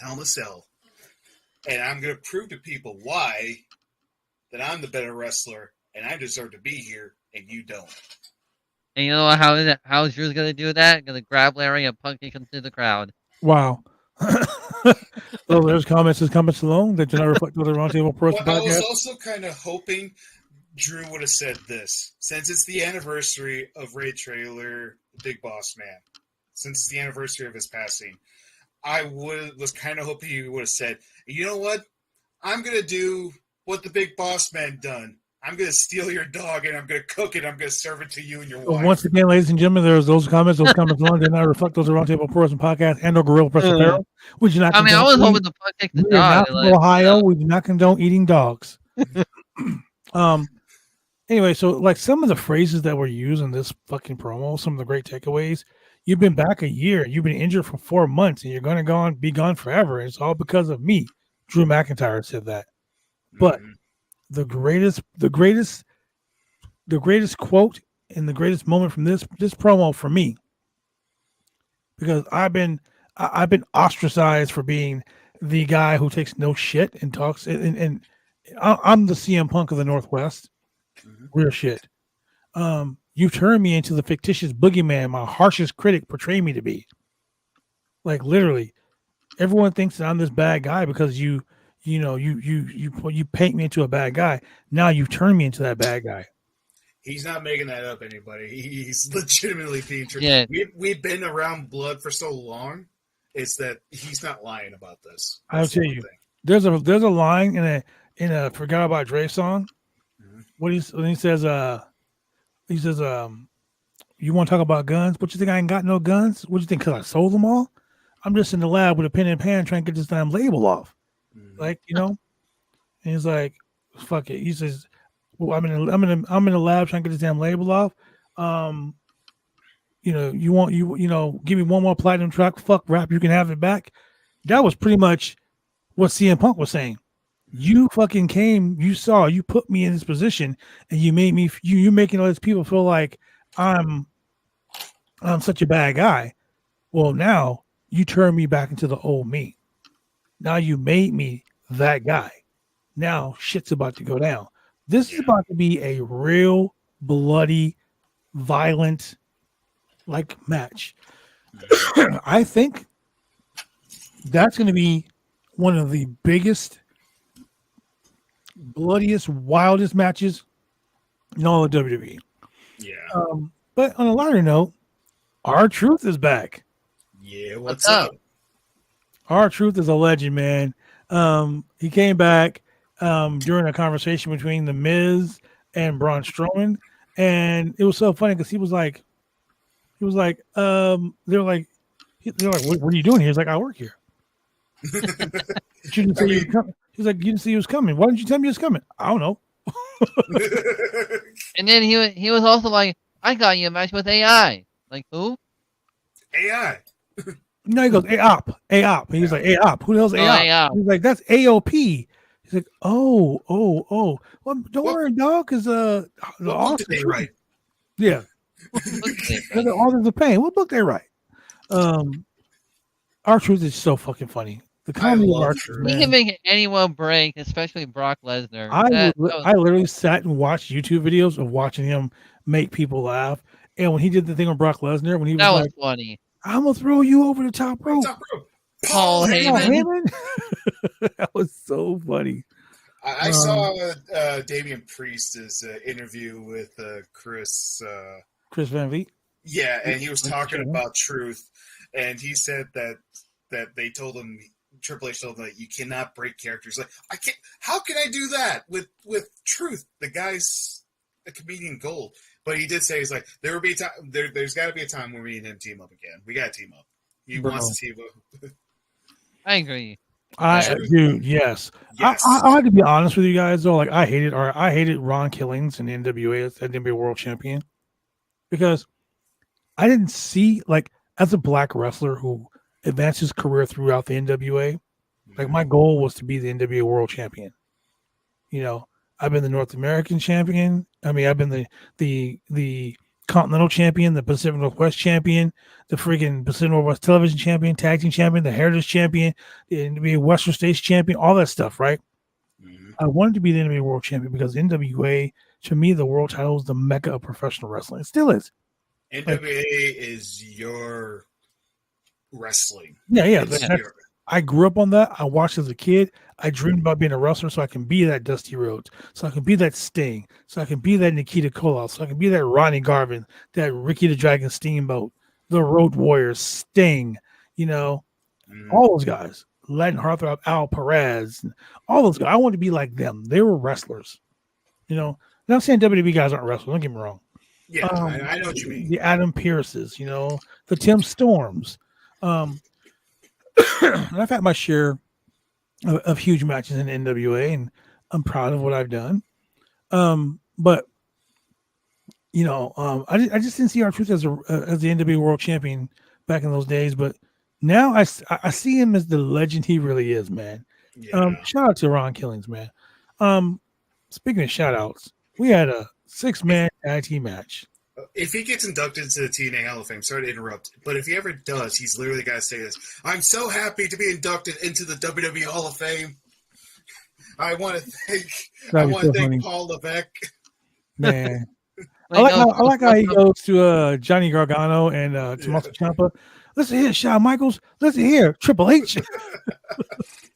Hell in a Cell, and I'm going to prove to people why that I'm the better wrestler, and I deserve to be here, and you don't. And you know how Drew's going to do that? Going to grab Larry and punch him into the crowd. Wow. Well, there's comments alone that do not reflect on the Roundtable Pro Podcast. I was also kind of hoping Drew would have said this, since it's the anniversary of Ray Traylor, the Big Boss Man. Since it's the anniversary of his passing, I was kind of hoping he would have said, you know what? I'm going to do what the Big Boss Man done. I'm going to steal your dog, and I'm going to cook it. I'm going to serve it to you and your wife. Once again, ladies and gentlemen, there's those comments alone did not reflect those Roundtable Pro Podcast and or Gorilla Press Apparel. We do not I was hoping to take the dog. Not Ohio. We do not condone eating dogs. Anyway, so like some of the phrases that were used in this fucking promo, some of the great takeaways. You've been back a year. You've been injured for 4 months, and you're going to be gone forever. It's all because of me. Drew McIntyre said that. But the greatest quote and the greatest moment from this promo for me, because I've been ostracized for being the guy who takes no shit and talks, and I'm the CM Punk of the Northwest. Real shit. You turned me into the fictitious boogeyman my harshest critic portrayed me to be. Like literally, everyone thinks that I'm this bad guy because you paint me into a bad guy. Now you turn me into that bad guy. He's not making that up, anybody. He's legitimately being true. Yeah. We've been around blood for so long. It's that he's not lying about this. I'll tell you. There's a line in a Forgot About Dre song. When he says, you want to talk about guns? What you think I ain't got no guns? What you think? Because I sold them all? I'm just in the lab with a pen and pan trying to get this damn label off. Like, and he's like, fuck it. He says, well, I'm in the lab trying to get this damn label off. Give me one more platinum track. Fuck rap. You can have it back. That was pretty much what CM Punk was saying. You fucking came, you put me in this position, and you made me, you're making all these people feel like I'm such a bad guy. Well, now you turn me back into the old me. Now you made me that guy. Now shit's about to go down. This is about to be a real bloody, violent, match. I think that's going to be one of the biggest, bloodiest, wildest matches in all of WWE. Yeah. But on a lighter note, R-Truth is back. Yeah, what's up? R-Truth is a legend, man. He came back during a conversation between The Miz and Braun Strowman, and it was so funny because they were like, what are you doing here? He's like, I work here. You didn't say he was coming. He's like, you didn't see he was coming. Why didn't you tell me he was coming? I don't know. And then he was also like, I got you a match with AI. Like who? AI. No, he goes AOP. AOP. He's like AOP. Who the hell's AOP? AOP. He's like, that's AOP. He's like, oh. Well, don't worry, dog, because the authors they write. Yeah. The authors of pain. What book they write? R-Truth is so fucking funny. The comedy of R-Truth. He can make anyone break, especially Brock Lesnar. I literally sat and watched YouTube videos of watching him make people laugh. And when he did the thing with Brock Lesnar, when he was funny. I'm gonna throw you over the top rope. Paul Heyman. That was so funny. I saw Damian Priest's interview with Chris Van Vliet. Yeah, and he was talking about truth, and he said that they told him, Triple H told him that you cannot break characters. Like, I can't. How can I do that with truth? The guy's a comedian gold. But he did say, he's like, there will be a time. There's got to be a time where me and him team up again. We got to team up. He wants to team up. I agree. Dude, yes. I have to be honest with you guys though. Like, I hated Ron Killings in the NWA as NWA World Champion because I didn't see, like, as a black wrestler who advanced his career throughout the NWA. Like, my goal was to be the NWA World Champion. I've been the North American champion. I mean, I've been the Continental champion, the Pacific Northwest champion, the freaking Pacific Northwest Television champion, tag team champion, the Heritage champion, the NBA Western States champion, all that stuff, right? Mm-hmm. I wanted to be the NBA World Champion because NWA, to me, the world title is the mecca of professional wrestling. It still is. NWA is your wrestling. Yeah. I grew up on that. I watched as a kid. I dreamed about being a wrestler so I can be that Dusty Rhodes, so I can be that Sting, so I can be that Nikita Koloff, so I can be that Ronnie Garvin, that Ricky the Dragon Steamboat, the Road Warriors, Sting, all those guys. Latin Heartthrob, Al Perez, all those guys. I want to be like them. They were wrestlers. Now I'm saying WWE guys aren't wrestlers. Don't get me wrong. Yeah, I know what you mean. The Adam Pearces, the Tim Storms. I've had my share of huge matches in NWA, and I'm proud of what I've done. But I just didn't see R-Truth as the NWA World Champion back in those days. But now I see him as the legend he really is, man. Yeah. Shout out to Ron Killings, man. Speaking of shout outs, we had a 6-man tag team match. If he gets inducted into the TNA Hall of Fame, sorry to interrupt, but if he ever does, he's literally got to say this. I'm so happy to be inducted into the WWE Hall of Fame. I want to thank Paul Levesque. Man. I like how he goes to Johnny Gargano and Tommaso Ciampa. Listen here, Shawn Michaels. Listen here, Triple H.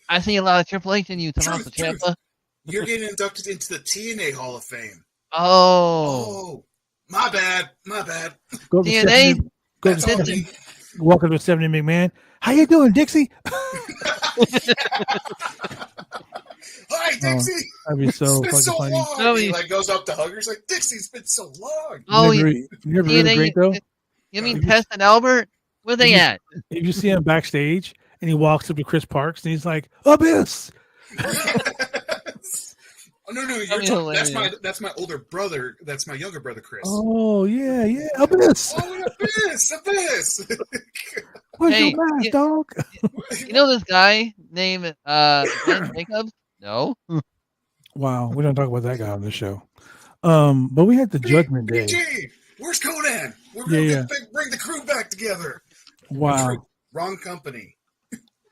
I see a lot of Triple H in you, Tommaso Ciampa. You're getting inducted into the TNA Hall of Fame. Oh. My bad. Go to TNA. Welcome to Stephanie McMahon. How you doing, Dixie? Hi, Dixie. That'd be so fucking so funny. Long. He goes up to hug her. He's like, Dixie, it's been so long. Oh, you never really great though. You mean Tess and Albert? Where they at? If you see him backstage and he walks up to Chris Parks and he's like, Abyss. No, that's my older brother. That's my younger brother, Chris. Oh, yeah, Abyss. Oh, Abyss. Where's your mask, dog? You know this guy named Ben Jacobs? No. Wow, we don't talk about that guy on the show. But we had the Judgment Day. PG, where's Conan? We're going to bring the crew back together. Wow. Wrong company.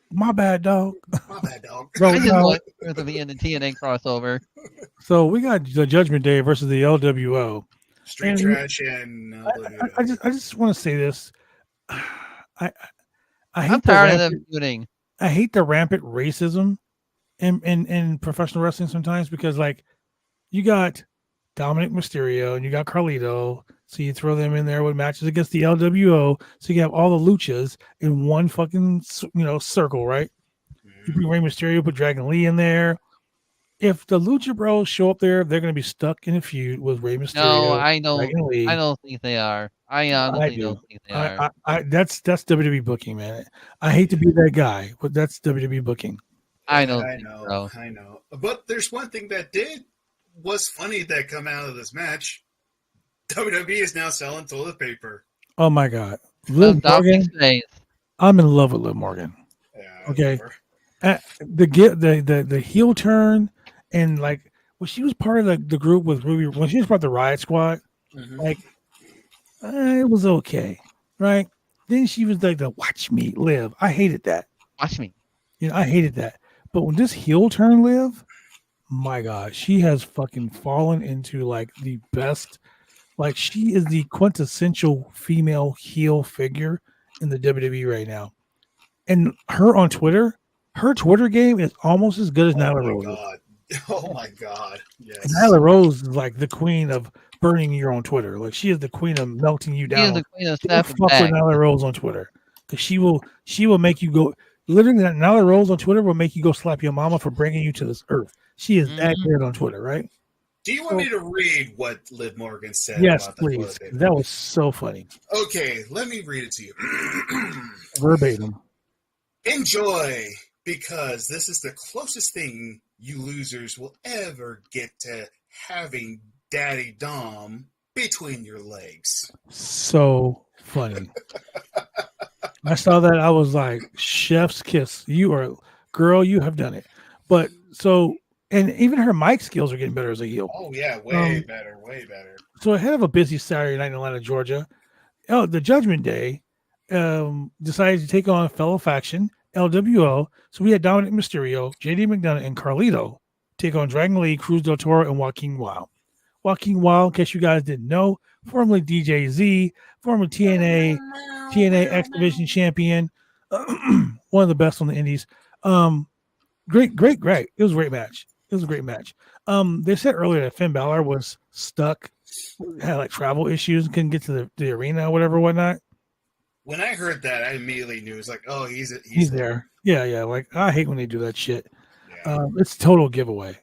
My bad, dog. Bro, I just want to be in the TNA crossover. So we got the Judgment Day versus the LWO. Street Trash and I just want to say this. I'm tired of them shooting. I hate the rampant racism in professional wrestling sometimes because you got Dominic Mysterio and you got Carlito. So you throw them in there with matches against the LWO. So you have all the luchas in one fucking, circle, right? You bring Rey Mysterio, put Dragon Lee in there. If the Lucha Bros show up there, they're going to be stuck in a feud with Rey Mysterio. No, I don't think they are. I honestly don't think they are. That's WWE booking, man. I hate to be that guy, but that's WWE booking. I know. But there's one thing that was funny that come out of this match. WWE is now selling toilet paper. Oh my God, Liv Morgan! I'm in love with Liv Morgan. Yeah, okay, the heel turn and when she was part of the group with Ruby, when she was part of the Riot Squad, it was okay, right? Then she was like the watch me Liv. I hated that. Watch me. I hated that. But when this heel turn Liv, my God, she has fucking fallen into the best. She is the quintessential female heel figure in the WWE right now. And her on Twitter, her Twitter game is almost as good as Nyla Rose. Oh my God. Yes. And Nyla Rose is the queen of burning your own Twitter. She is the queen of melting you down. She is the queen of snapping fuck back. with Nyla Rose on Twitter. Because she will make you go, literally Nyla Rose on Twitter will make you go slap your mama for bringing you to this earth. She is that good on Twitter, right? Do you want me to read what Liv Morgan said? Yes, please. That was so funny. Okay, let me read it to you. Verbatim. Enjoy, because this is the closest thing you losers will ever get to having Daddy Dom between your legs. So funny. I saw that. I was like, chef's kiss. You have done it. But so And even her mic skills are getting better as a heel. Oh yeah, way better, way better. So ahead of a busy Saturday night in Atlanta, Georgia, the Judgment Day decided to take on a fellow faction, LWO. So we had Dominic Mysterio, JD McDonough, and Carlito take on Dragon Lee, Cruz del Toro, and Joaquin Wild. Joaquin Wild, in case you guys didn't know, formerly DJZ, former TNA X Division champion, one of the best on the Indies. Great. It was a great match. They said earlier that Finn Balor was stuck, had like travel issues, and couldn't get to the arena or whatnot. When I heard that, I immediately knew it's like, oh, he's there. Yeah. Like I hate when they do that shit. Yeah. It's total giveaway.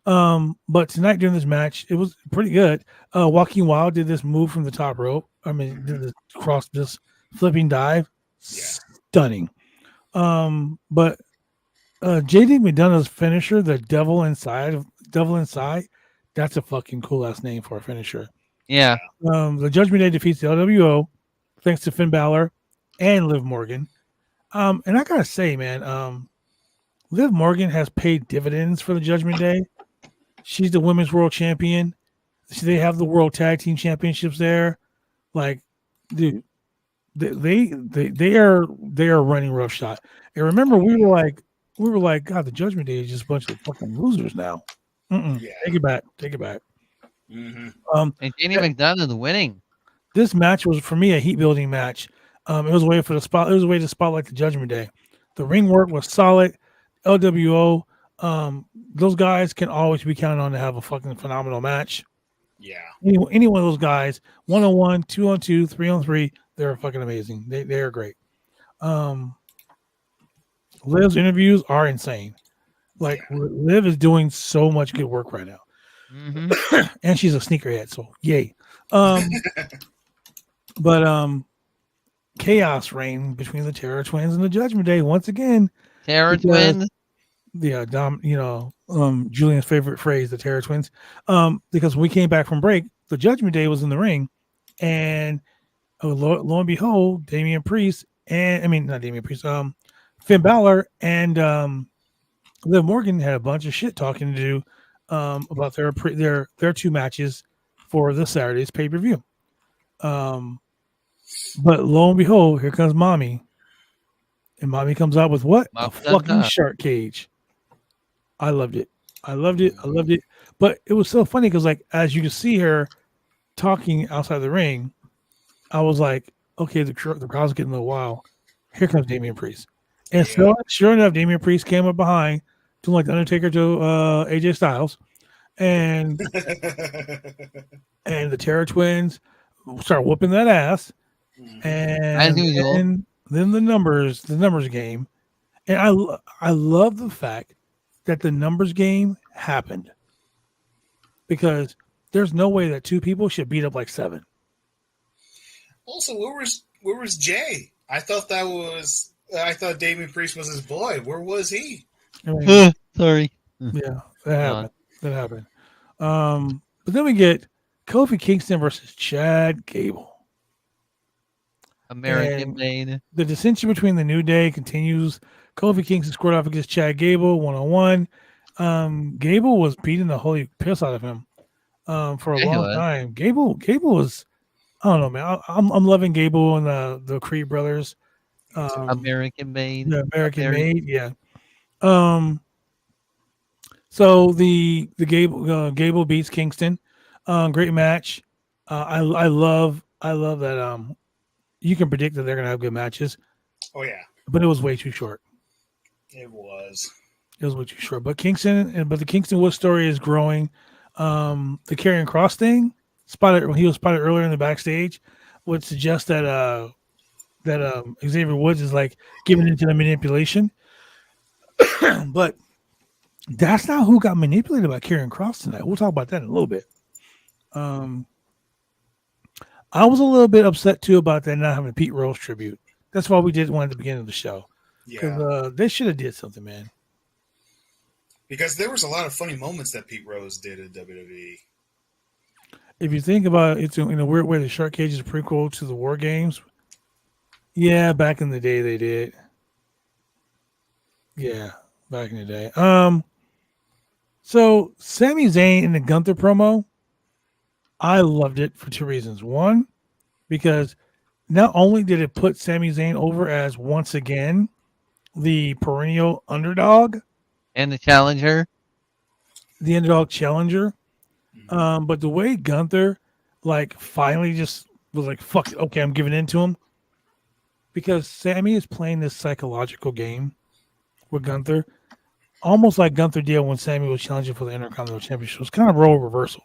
But tonight during this match, it was pretty good. Joaquin Wild did this move from the top rope. Did this flipping dive. Yeah. Stunning. But JD McDonough's finisher, the Devil Inside, that's a fucking cool ass name for a finisher. Yeah. The Judgment Day defeats the LWO thanks to Finn Balor and Liv Morgan. And I gotta say, man, Liv Morgan has paid dividends for the Judgment Day. She's the women's world champion. They have the world tag team championships there. Like, dude, they are running roughshod. And remember, we were like, God, the Judgment Day is just a bunch of fucking losers now. Yeah. Take it back. And JD McDonough winning. This match was for me a heat building match. It was a way for the spot. It was a way to spotlight the Judgment Day. The ring work was solid. LWO, those guys can always be counted on to have a fucking phenomenal match. Yeah. Any one of those guys, 1-on-1, 2-on-2, 3-on-3, they're fucking amazing. They are great. Liv's interviews are insane. Like, Liv is doing so much good work right now. And she's a sneakerhead, so yay. But chaos reigned between the Terror Twins and the Judgment Day once again. Terror Twins? Yeah, Julian's favorite phrase, the Terror Twins. Because when we came back from break, the Judgment Day was in the ring, and lo and behold, Damian Priest Finn Balor and Liv Morgan had a bunch of shit talking to do about their two matches for this Saturday's pay-per-view. But lo and behold, here comes Mommy. And Mommy comes out with what? A fucking shark cage. I loved it. But it was so funny because, like, as you can see her talking outside the ring, I was like, okay, the crowd's getting a little wild. Here comes Damian Priest. And so, sure enough, Damian Priest came up behind, doing like the Undertaker to AJ Styles. And the Terror Twins start whooping that ass. And then the numbers game. And I love the fact that the numbers game happened, because there's no way that two people should beat up like seven. Also, where was Jay? I thought Damian Priest was his boy. Where was he? Sorry. Yeah, that happened. But then we get Kofi Kingston versus Chad Gable. American made. The dissension between the New Day continues. Kofi Kingston scored off against Chad Gable 1-on-1. Gable was beating the holy piss out of him for a long time. Gable was, I don't know, man. I'm loving Gable and the Creed brothers. American made. The American made, yeah. So the Gable beats Kingston. Great match. I love that. You can predict that they're gonna have good matches. Oh yeah, but it was way too short. It was way too short. But the Kingston Wood story is growing. The Karrion Kross thing when he was spotted earlier in the backstage would suggest that Xavier Woods is like giving into the manipulation. But that's not who got manipulated by Karrion Kross tonight. We'll talk about that in a little bit. I was a little bit upset too about that not having a Pete Rose tribute. That's why we did one at the beginning of the show. Because they should have did something, man. Because there was a lot of funny moments that Pete Rose did at WWE. If you think about it, in a weird way, the Shark Cage is a prequel to the War Games. Yeah, back in the day they did. Yeah, back in the day. So Sami Zayn in the Gunther promo, I loved it for two reasons. One, because not only did it put Sami Zayn over as once again the perennial underdog and the underdog challenger, but the way Gunther like finally just was like, "Fuck it, okay, I'm giving in to him," because Sami is playing this psychological game with Gunther, almost like Gunther did when Sami was challenging for the Intercontinental Championship. It was kind of role reversal.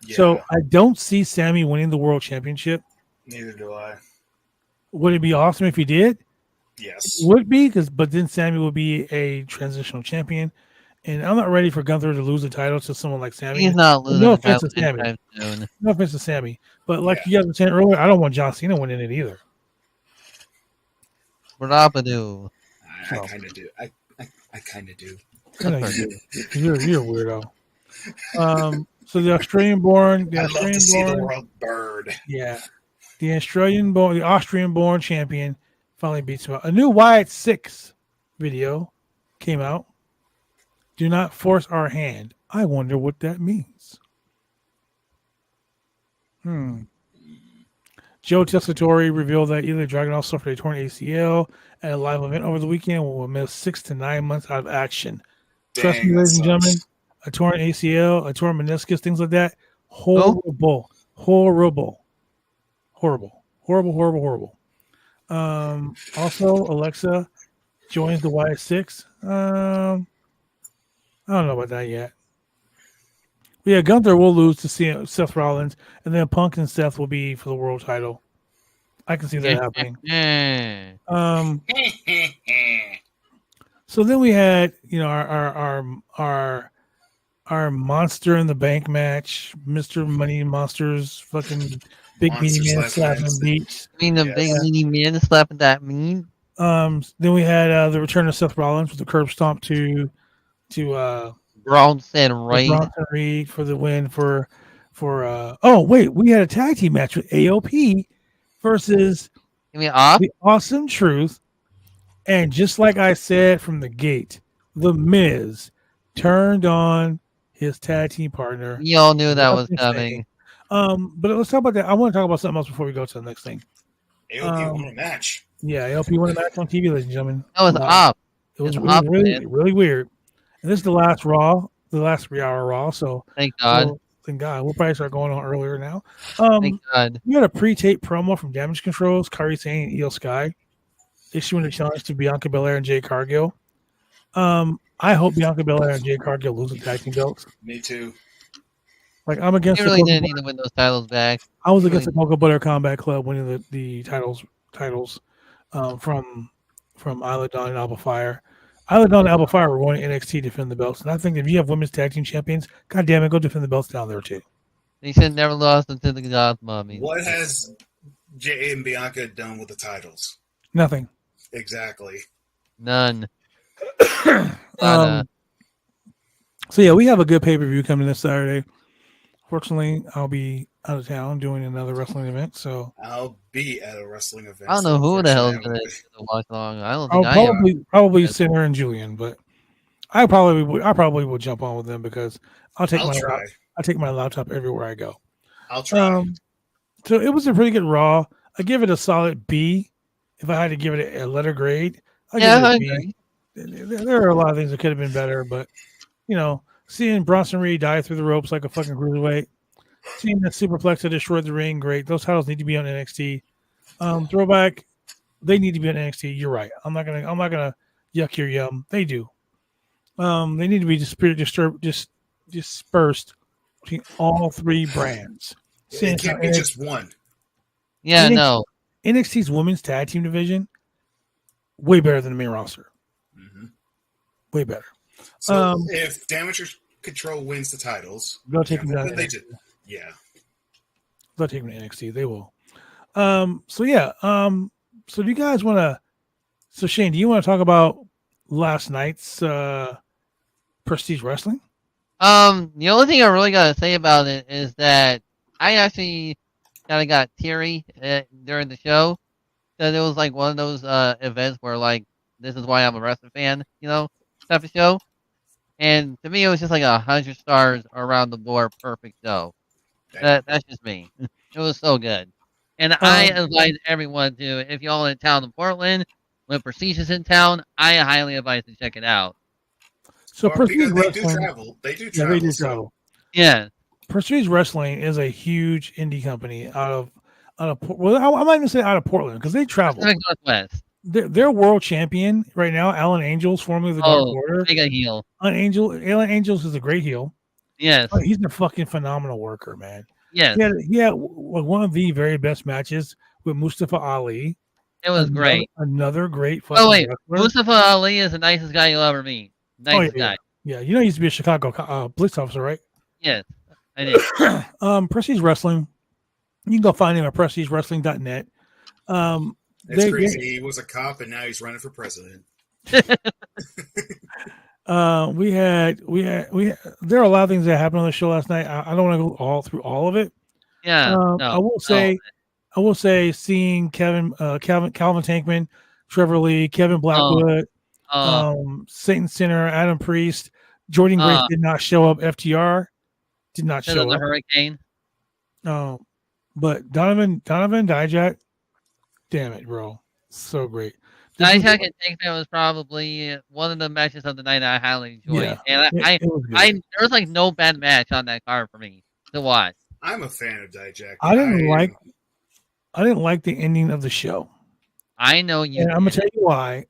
Yeah. So I don't see Sami winning the World Championship. Neither do I. Would it be awesome if he did? Yes. Would be, but then Sami would be a transitional champion. And I'm not ready for Gunther to lose the title to someone like Sami. He's not losing no the offense title to Sami. anytime soon. No offense to Sami. But like you guys were saying earlier, I don't want John Cena winning it either. Brabadoo. I kind of do. I kind of do. I know you do. You're a weirdo. So the Australian-born, I love to see the world burn. Yeah, the Austrian-born champion finally beats him out. A new Wyatt 6 video came out. Do not force our hand. I wonder what that means. Joe Tessitore revealed that Ilya Dragunov suffered a torn ACL at a live event over the weekend and will miss 6 to 9 months out of action. Trust me, ladies and gentlemen, a torn ACL, a torn meniscus, things like that, horrible. Also, Alexa joins the Wyatt 6. I don't know about that yet. But yeah, Gunther will lose to Seth Rollins, and then Punk and Seth will be for the world title. I can see that happening. So then we had, our Monster in the Bank match, Mr. Money Monsters, fucking big meaty man slapping beats. I mean, the big meaty man slapping that mean. Then we had the return of Seth Rollins with the curb stomp to Bronson Reed for the win for we had a tag team match with AOP versus the Awesome Truth, and just like I said from the gate, The Miz turned on his tag team partner. We all knew that was coming. But let's talk about that. I want to talk about something else before we go to the next thing. AOP won a match. Yeah, AOP won a match on TV, ladies and gentlemen. That was up. It was really weird. And this is the last Raw, the last 3-hour Raw. So thank God. We'll probably start going on earlier now. Thank God. We had a pre-tape promo from Damage Controls, Kairi Sane and Io Sky, issuing a challenge to Bianca Belair and Jade Cargill. I hope Bianca Belair and Jade Cargill lose the tag team belts. Me too. Like, I'm against. You really didn't need to win those titles back. I was against the Cocoa Butter Combat Club winning the titles from Isla Dawn and Alba Fire. Isla Dawn and Alba Fire were going to NXT to defend the belts, and I think if you have women's tag team champions, God damn it, go defend the belts down there too. They should have never lost them to the God Mummy. What has Jay and Bianca done with the titles? Nothing. Exactly. None. So yeah, we have a good pay-per-view coming this Saturday. Fortunately, I'll be out of town doing another wrestling event, so I'll be at a wrestling event. I don't know who the hell is going to watch along. I don't think probably Sinner and Julian, but I probably will jump on with them because I'll take my laptop everywhere I go. I'll try. So it was a pretty good Raw. I give it a solid B. If I had to give it a letter grade, I give it a B. There are a lot of things that could have been better, but seeing Bronson Reed die through the ropes like a fucking cruiserweight, seeing that superplex that destroyed the ring, great. Those titles need to be on NXT. Throwback, they need to be on NXT. You're right. I'm not gonna yuck your yum. They do. They need to be dispersed between all three brands. It can't be just one. Yeah, no. NXT's women's tag team division, way better than the main roster. Mm-hmm. Way better. So if Damage Control wins the titles, they'll take them down. Yeah. They'll take them to NXT. They will. So yeah. So do you guys want to? So Shane, do you want to talk about last night's Prestige Wrestling? The only thing I really got to say about it is that I actually kind of got teary during the show. That it was like one of those events where like this is why I'm a wrestling fan, type of show. And to me, it was just like 100 stars around the board, perfect show. That's just me. It was so good. And I advise everyone to, if y'all in town in Portland, when Prestige is in town, I highly advise to check it out. So Prestige Wrestling, they do travel. They do travel. Yeah, they do travel. Yeah. Prestige Wrestling is a huge indie company out of well, I might even say out of Portland because they travel. Pacific Northwest. Their world champion right now, Alan Angels, formerly the Dark Order. Big heel. Alan Angels is a great heel. Yes. He's a fucking phenomenal worker, man. Yes. He had one of the very best matches with Mustafa Ali. It was great. Another great fucking wrestler. Mustafa Ali is the nicest guy you'll ever meet. Nicest guy. Yeah, you know he used to be a Chicago police officer, right? Yes, I did. Prestige Wrestling. You can go find him at prestigewrestling.net. It's crazy. He was a cop and now he's running for president. We had there are a lot of things that happened on the show last night. I don't want to go through all of it. Yeah. I will say seeing Calvin Tankman, Trevor Lee, Kevin Blackwood, Satan Sinner, Adam Priest, Jordan Grace did not show up. FTR did not show up. The Hurricane. Oh, but Donovan Dijak, damn it, bro, so great. Dijak and Tankman was probably one of the matches of the night I highly enjoyed. Yeah, and there was like no bad match on that card for me to watch. I'm a fan of Dijak. I didn't like the ending of the show. I know you. And I'm gonna tell you why.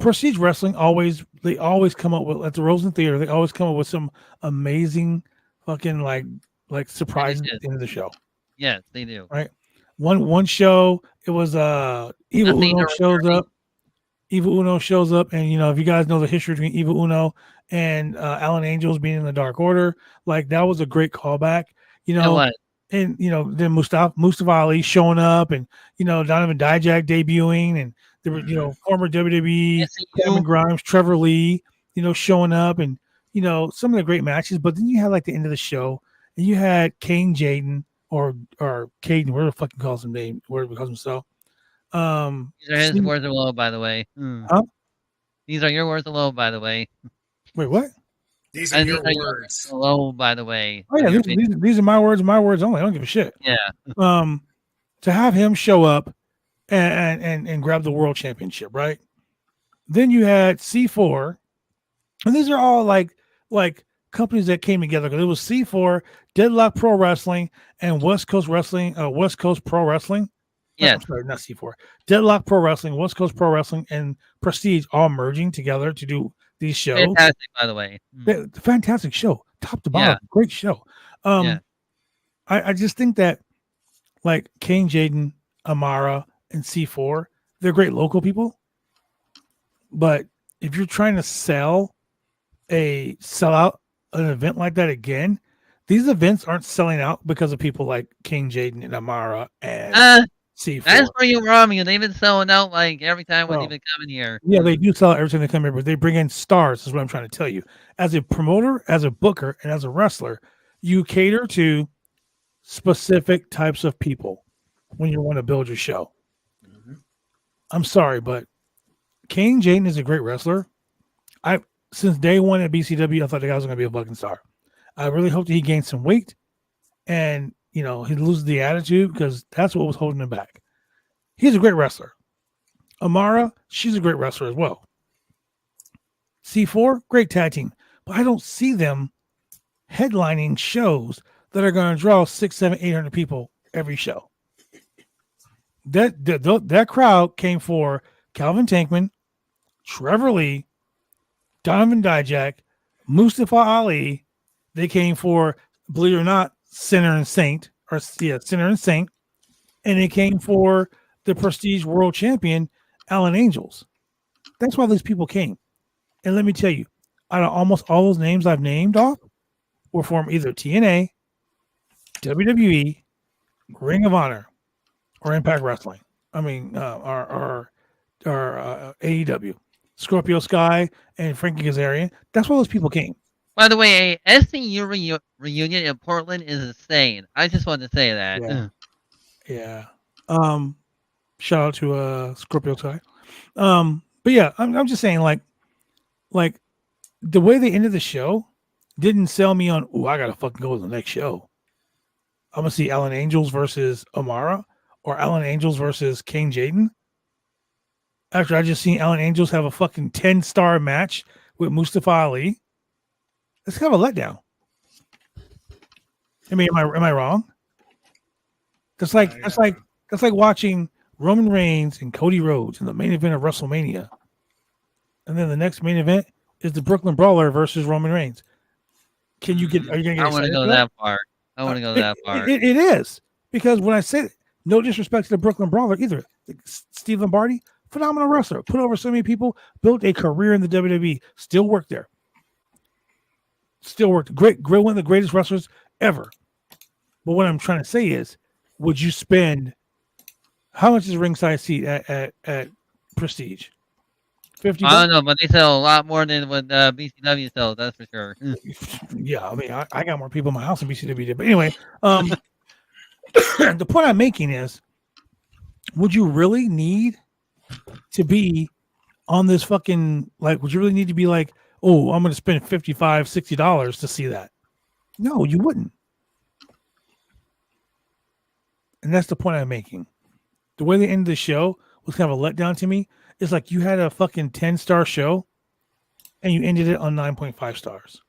Prestige Wrestling always come up with, at the Rosen Theater, they always come up with some amazing fucking like surprises at the end of the show. Yes, they do. Right. One show, it was Evil Uno shows up. Evil Uno shows up, and if you guys know the history between Evil Uno and Alan Angels being in the Dark Order, like that was a great callback. And then Mustafa Ali showing up, and Donovan Dijak debuting, and there were former WWE Kevin Grimes, Trevor Lee, showing up, and some of the great matches. But then you had like the end of the show, and you had Kane Jaden or Caden, whatever the fuck he calls him name, whatever he calls himself. These are his words alone, by the way. Huh? These are your words alone, by the way. Wait, what? These are your words alone, by the way. Oh yeah, these are my words only. I don't give a shit. Yeah. To have him show up and grab the world championship, right? Then you had C4, and these are all like companies that came together, because it was C4, Deadlock Pro Wrestling, and West Coast Pro Wrestling. Yeah, I'm sorry, not C4. Deadlock Pro Wrestling, West Coast Pro Wrestling, and Prestige all merging together to do these shows. Fantastic, by the way. Fantastic show, top to bottom, great show. I just think that like Kane Jaden, Amara, and C4, they're great local people. But if you're trying to sell out an event like that again, these events aren't selling out because of people like King Jaden and Amara and C4. That's where you're wrong. They've been selling out like every time when they've been coming here. Yeah, they do sell out every time they come here, but they bring in stars, is what I'm trying to tell you. As a promoter, as a booker, and as a wrestler, you cater to specific types of people when you want to build your show. Mm-hmm. I'm sorry, but King Jaden is a great wrestler. Since day one at BCW, I thought the guy was going to be a fucking star. I really hope that he gains some weight and, he loses the attitude, because that's what was holding him back. He's a great wrestler. Amara, she's a great wrestler as well. C4, great tag team. But I don't see them headlining shows that are going to draw 600, 700, 800 people every show. That crowd came for Calvin Tankman, Trevor Lee, Donovan Dijak, Mustafa Ali. They came for, believe it or not, Sinner and Saint, and they came for the Prestige World Champion, Alan Angels. That's why these people came. And let me tell you, out of almost all those names I've named off were from either TNA, WWE, Ring of Honor, or Impact Wrestling. Or AEW. Scorpio Sky and Frankie Kazarian. That's why those people came. By the way, a SCU reunion in Portland is insane. I just wanted to say that. Yeah. Shout out to Scorpio Sky. But yeah, I'm just saying, like the way they ended the show didn't sell me on. Oh, I gotta fucking go to the next show. I'm gonna see Alan Angels versus Amara or Alan Angels versus Kane Jaden. After I just seen Alan Angels have a fucking 10-star match with Mustafa Ali, that's kind of a letdown. I mean, am I wrong? That's like watching Roman Reigns and Cody Rhodes in the main event of WrestleMania, and then the next main event is the Brooklyn Brawler versus Roman Reigns. Are you gonna get? I want to go that far. I want to go that far. It is because when I say it, no disrespect to the Brooklyn Brawler either. Steve Lombardi, phenomenal wrestler, put over so many people, built a career in the WWE, still worked there. Still worked. Great, one of the greatest wrestlers ever. But what I'm trying to say is, would you spend? How much is a ringside seat at Prestige? $50. I don't know, but they sell a lot more than what BCW sells. That's for sure. Yeah, I mean, I got more people in my house than BCW did. But anyway, the point I'm making is, would you really need to be on this fucking, like, would you really need to be like, oh, I'm going to spend $55, $60 to see that? No, you wouldn't. And that's the point I'm making. The way they ended the show was kind of a letdown to me. It's like you had a fucking 10-star show and you ended it on 9.5 stars.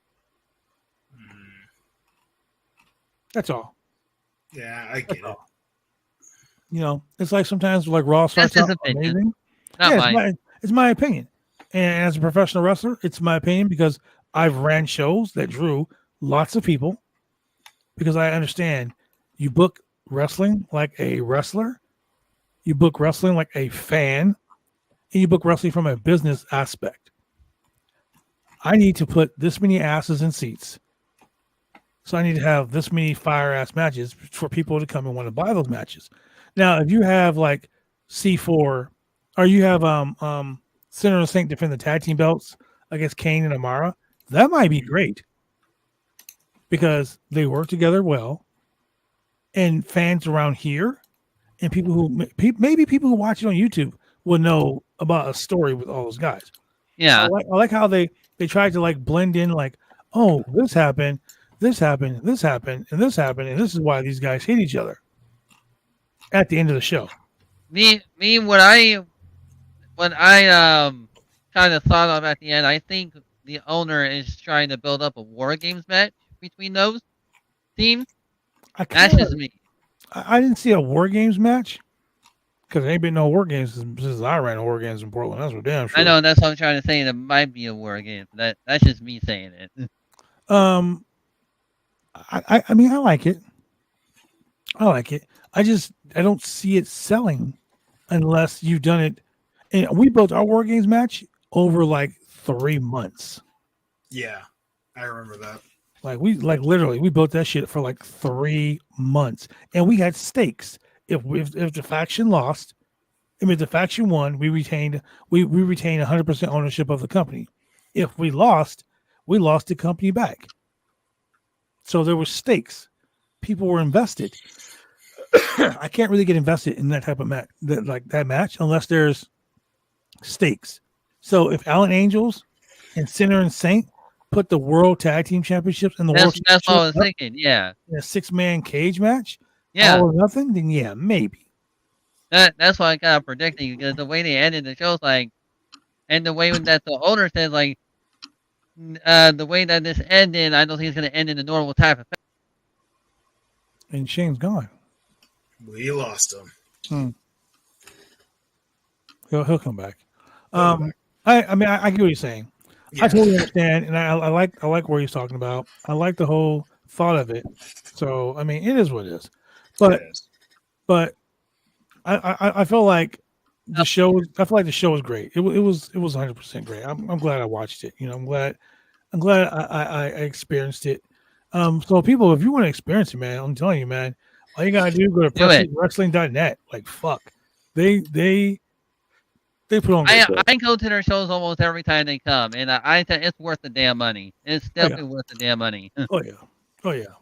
That's all. Yeah, I get it. You know, it's like sometimes like Raw starts out amazing. It's my opinion. And as a professional wrestler, it's my opinion because I've ran shows that drew lots of people because I understand you book wrestling like a wrestler, you book wrestling like a fan, and you book wrestling from a business aspect. I need to put this many asses in seats. So I need to have this many fire-ass matches for people to come and want to buy those matches. Now, if you have like C4, or you have Sinner and Saint defend the tag team belts against Kane and Amara, that might be great because they work together well, and fans around here and people who maybe people who watch it on YouTube will know about a story with all those guys. Yeah, I like how they tried to like blend in, like, oh, this happened, and this happened, and this is why these guys hate each other. At the end of the show, when I kind of thought of at the end, I think the owner is trying to build up a War Games match between those teams. That's just me. I didn't see a War Games match because there ain't been no War Games since I ran War Games in Portland. That's for damn sure. I know, that's what I'm trying to say. There might be a War Game. That's just me saying it. I mean, I like it. I don't see it selling unless you've done it. And we built our War Games match over like 3 months. Yeah, I remember that. Literally we built that shit for like 3 months, and we had stakes. If the faction lost, I mean, if the faction won, we retained 100% ownership of the company. If we lost the company back. So there were stakes. People were invested. I can't really get invested in that type of match, that match, unless there's stakes. So if Alan Angels and Sinner and Saint put the World Tag Team Championships and that's what I was thinking. Yeah, in a 6-man cage match, yeah, all or nothing, then yeah, maybe. That's what I kind of predicting because the way they ended the show, like, and the way that the owner said, like, the way that this ended, I don't think it's going to end in the normal type of. And Shane's gone. We lost him. He'll come back. I mean, I get what you're saying. Yeah. I totally understand, and I like what he's talking about. I like the whole thought of it. So I mean, it is what it is. But I feel like the show. I feel like the show was great. It was 100% great. I'm glad I watched it. You know, I'm glad I experienced it. So people, if you want to experience it, man, I'm telling you, man, all you gotta do is go to wrestling.net. Like, fuck, they put on. I go to their shows almost every time they come, and I think it's worth the damn money. It's definitely worth the damn money. Oh yeah.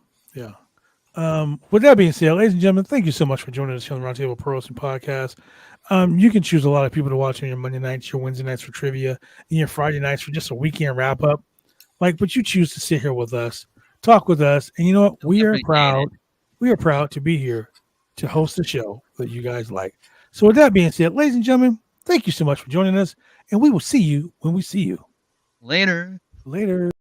With that being said, ladies and gentlemen, thank you so much for joining us here on the Roundtable Pro Wrestling Podcast. You can choose a lot of people to watch on your Monday nights, your Wednesday nights for trivia, and your Friday nights for just a weekend wrap up. but you choose to sit here with us, talk with us, and you know what? We are proud. We are proud to be here to host the show that you guys like. So with that being said, ladies and gentlemen, thank you so much for joining us, and we will see you when we see you. Later. Later.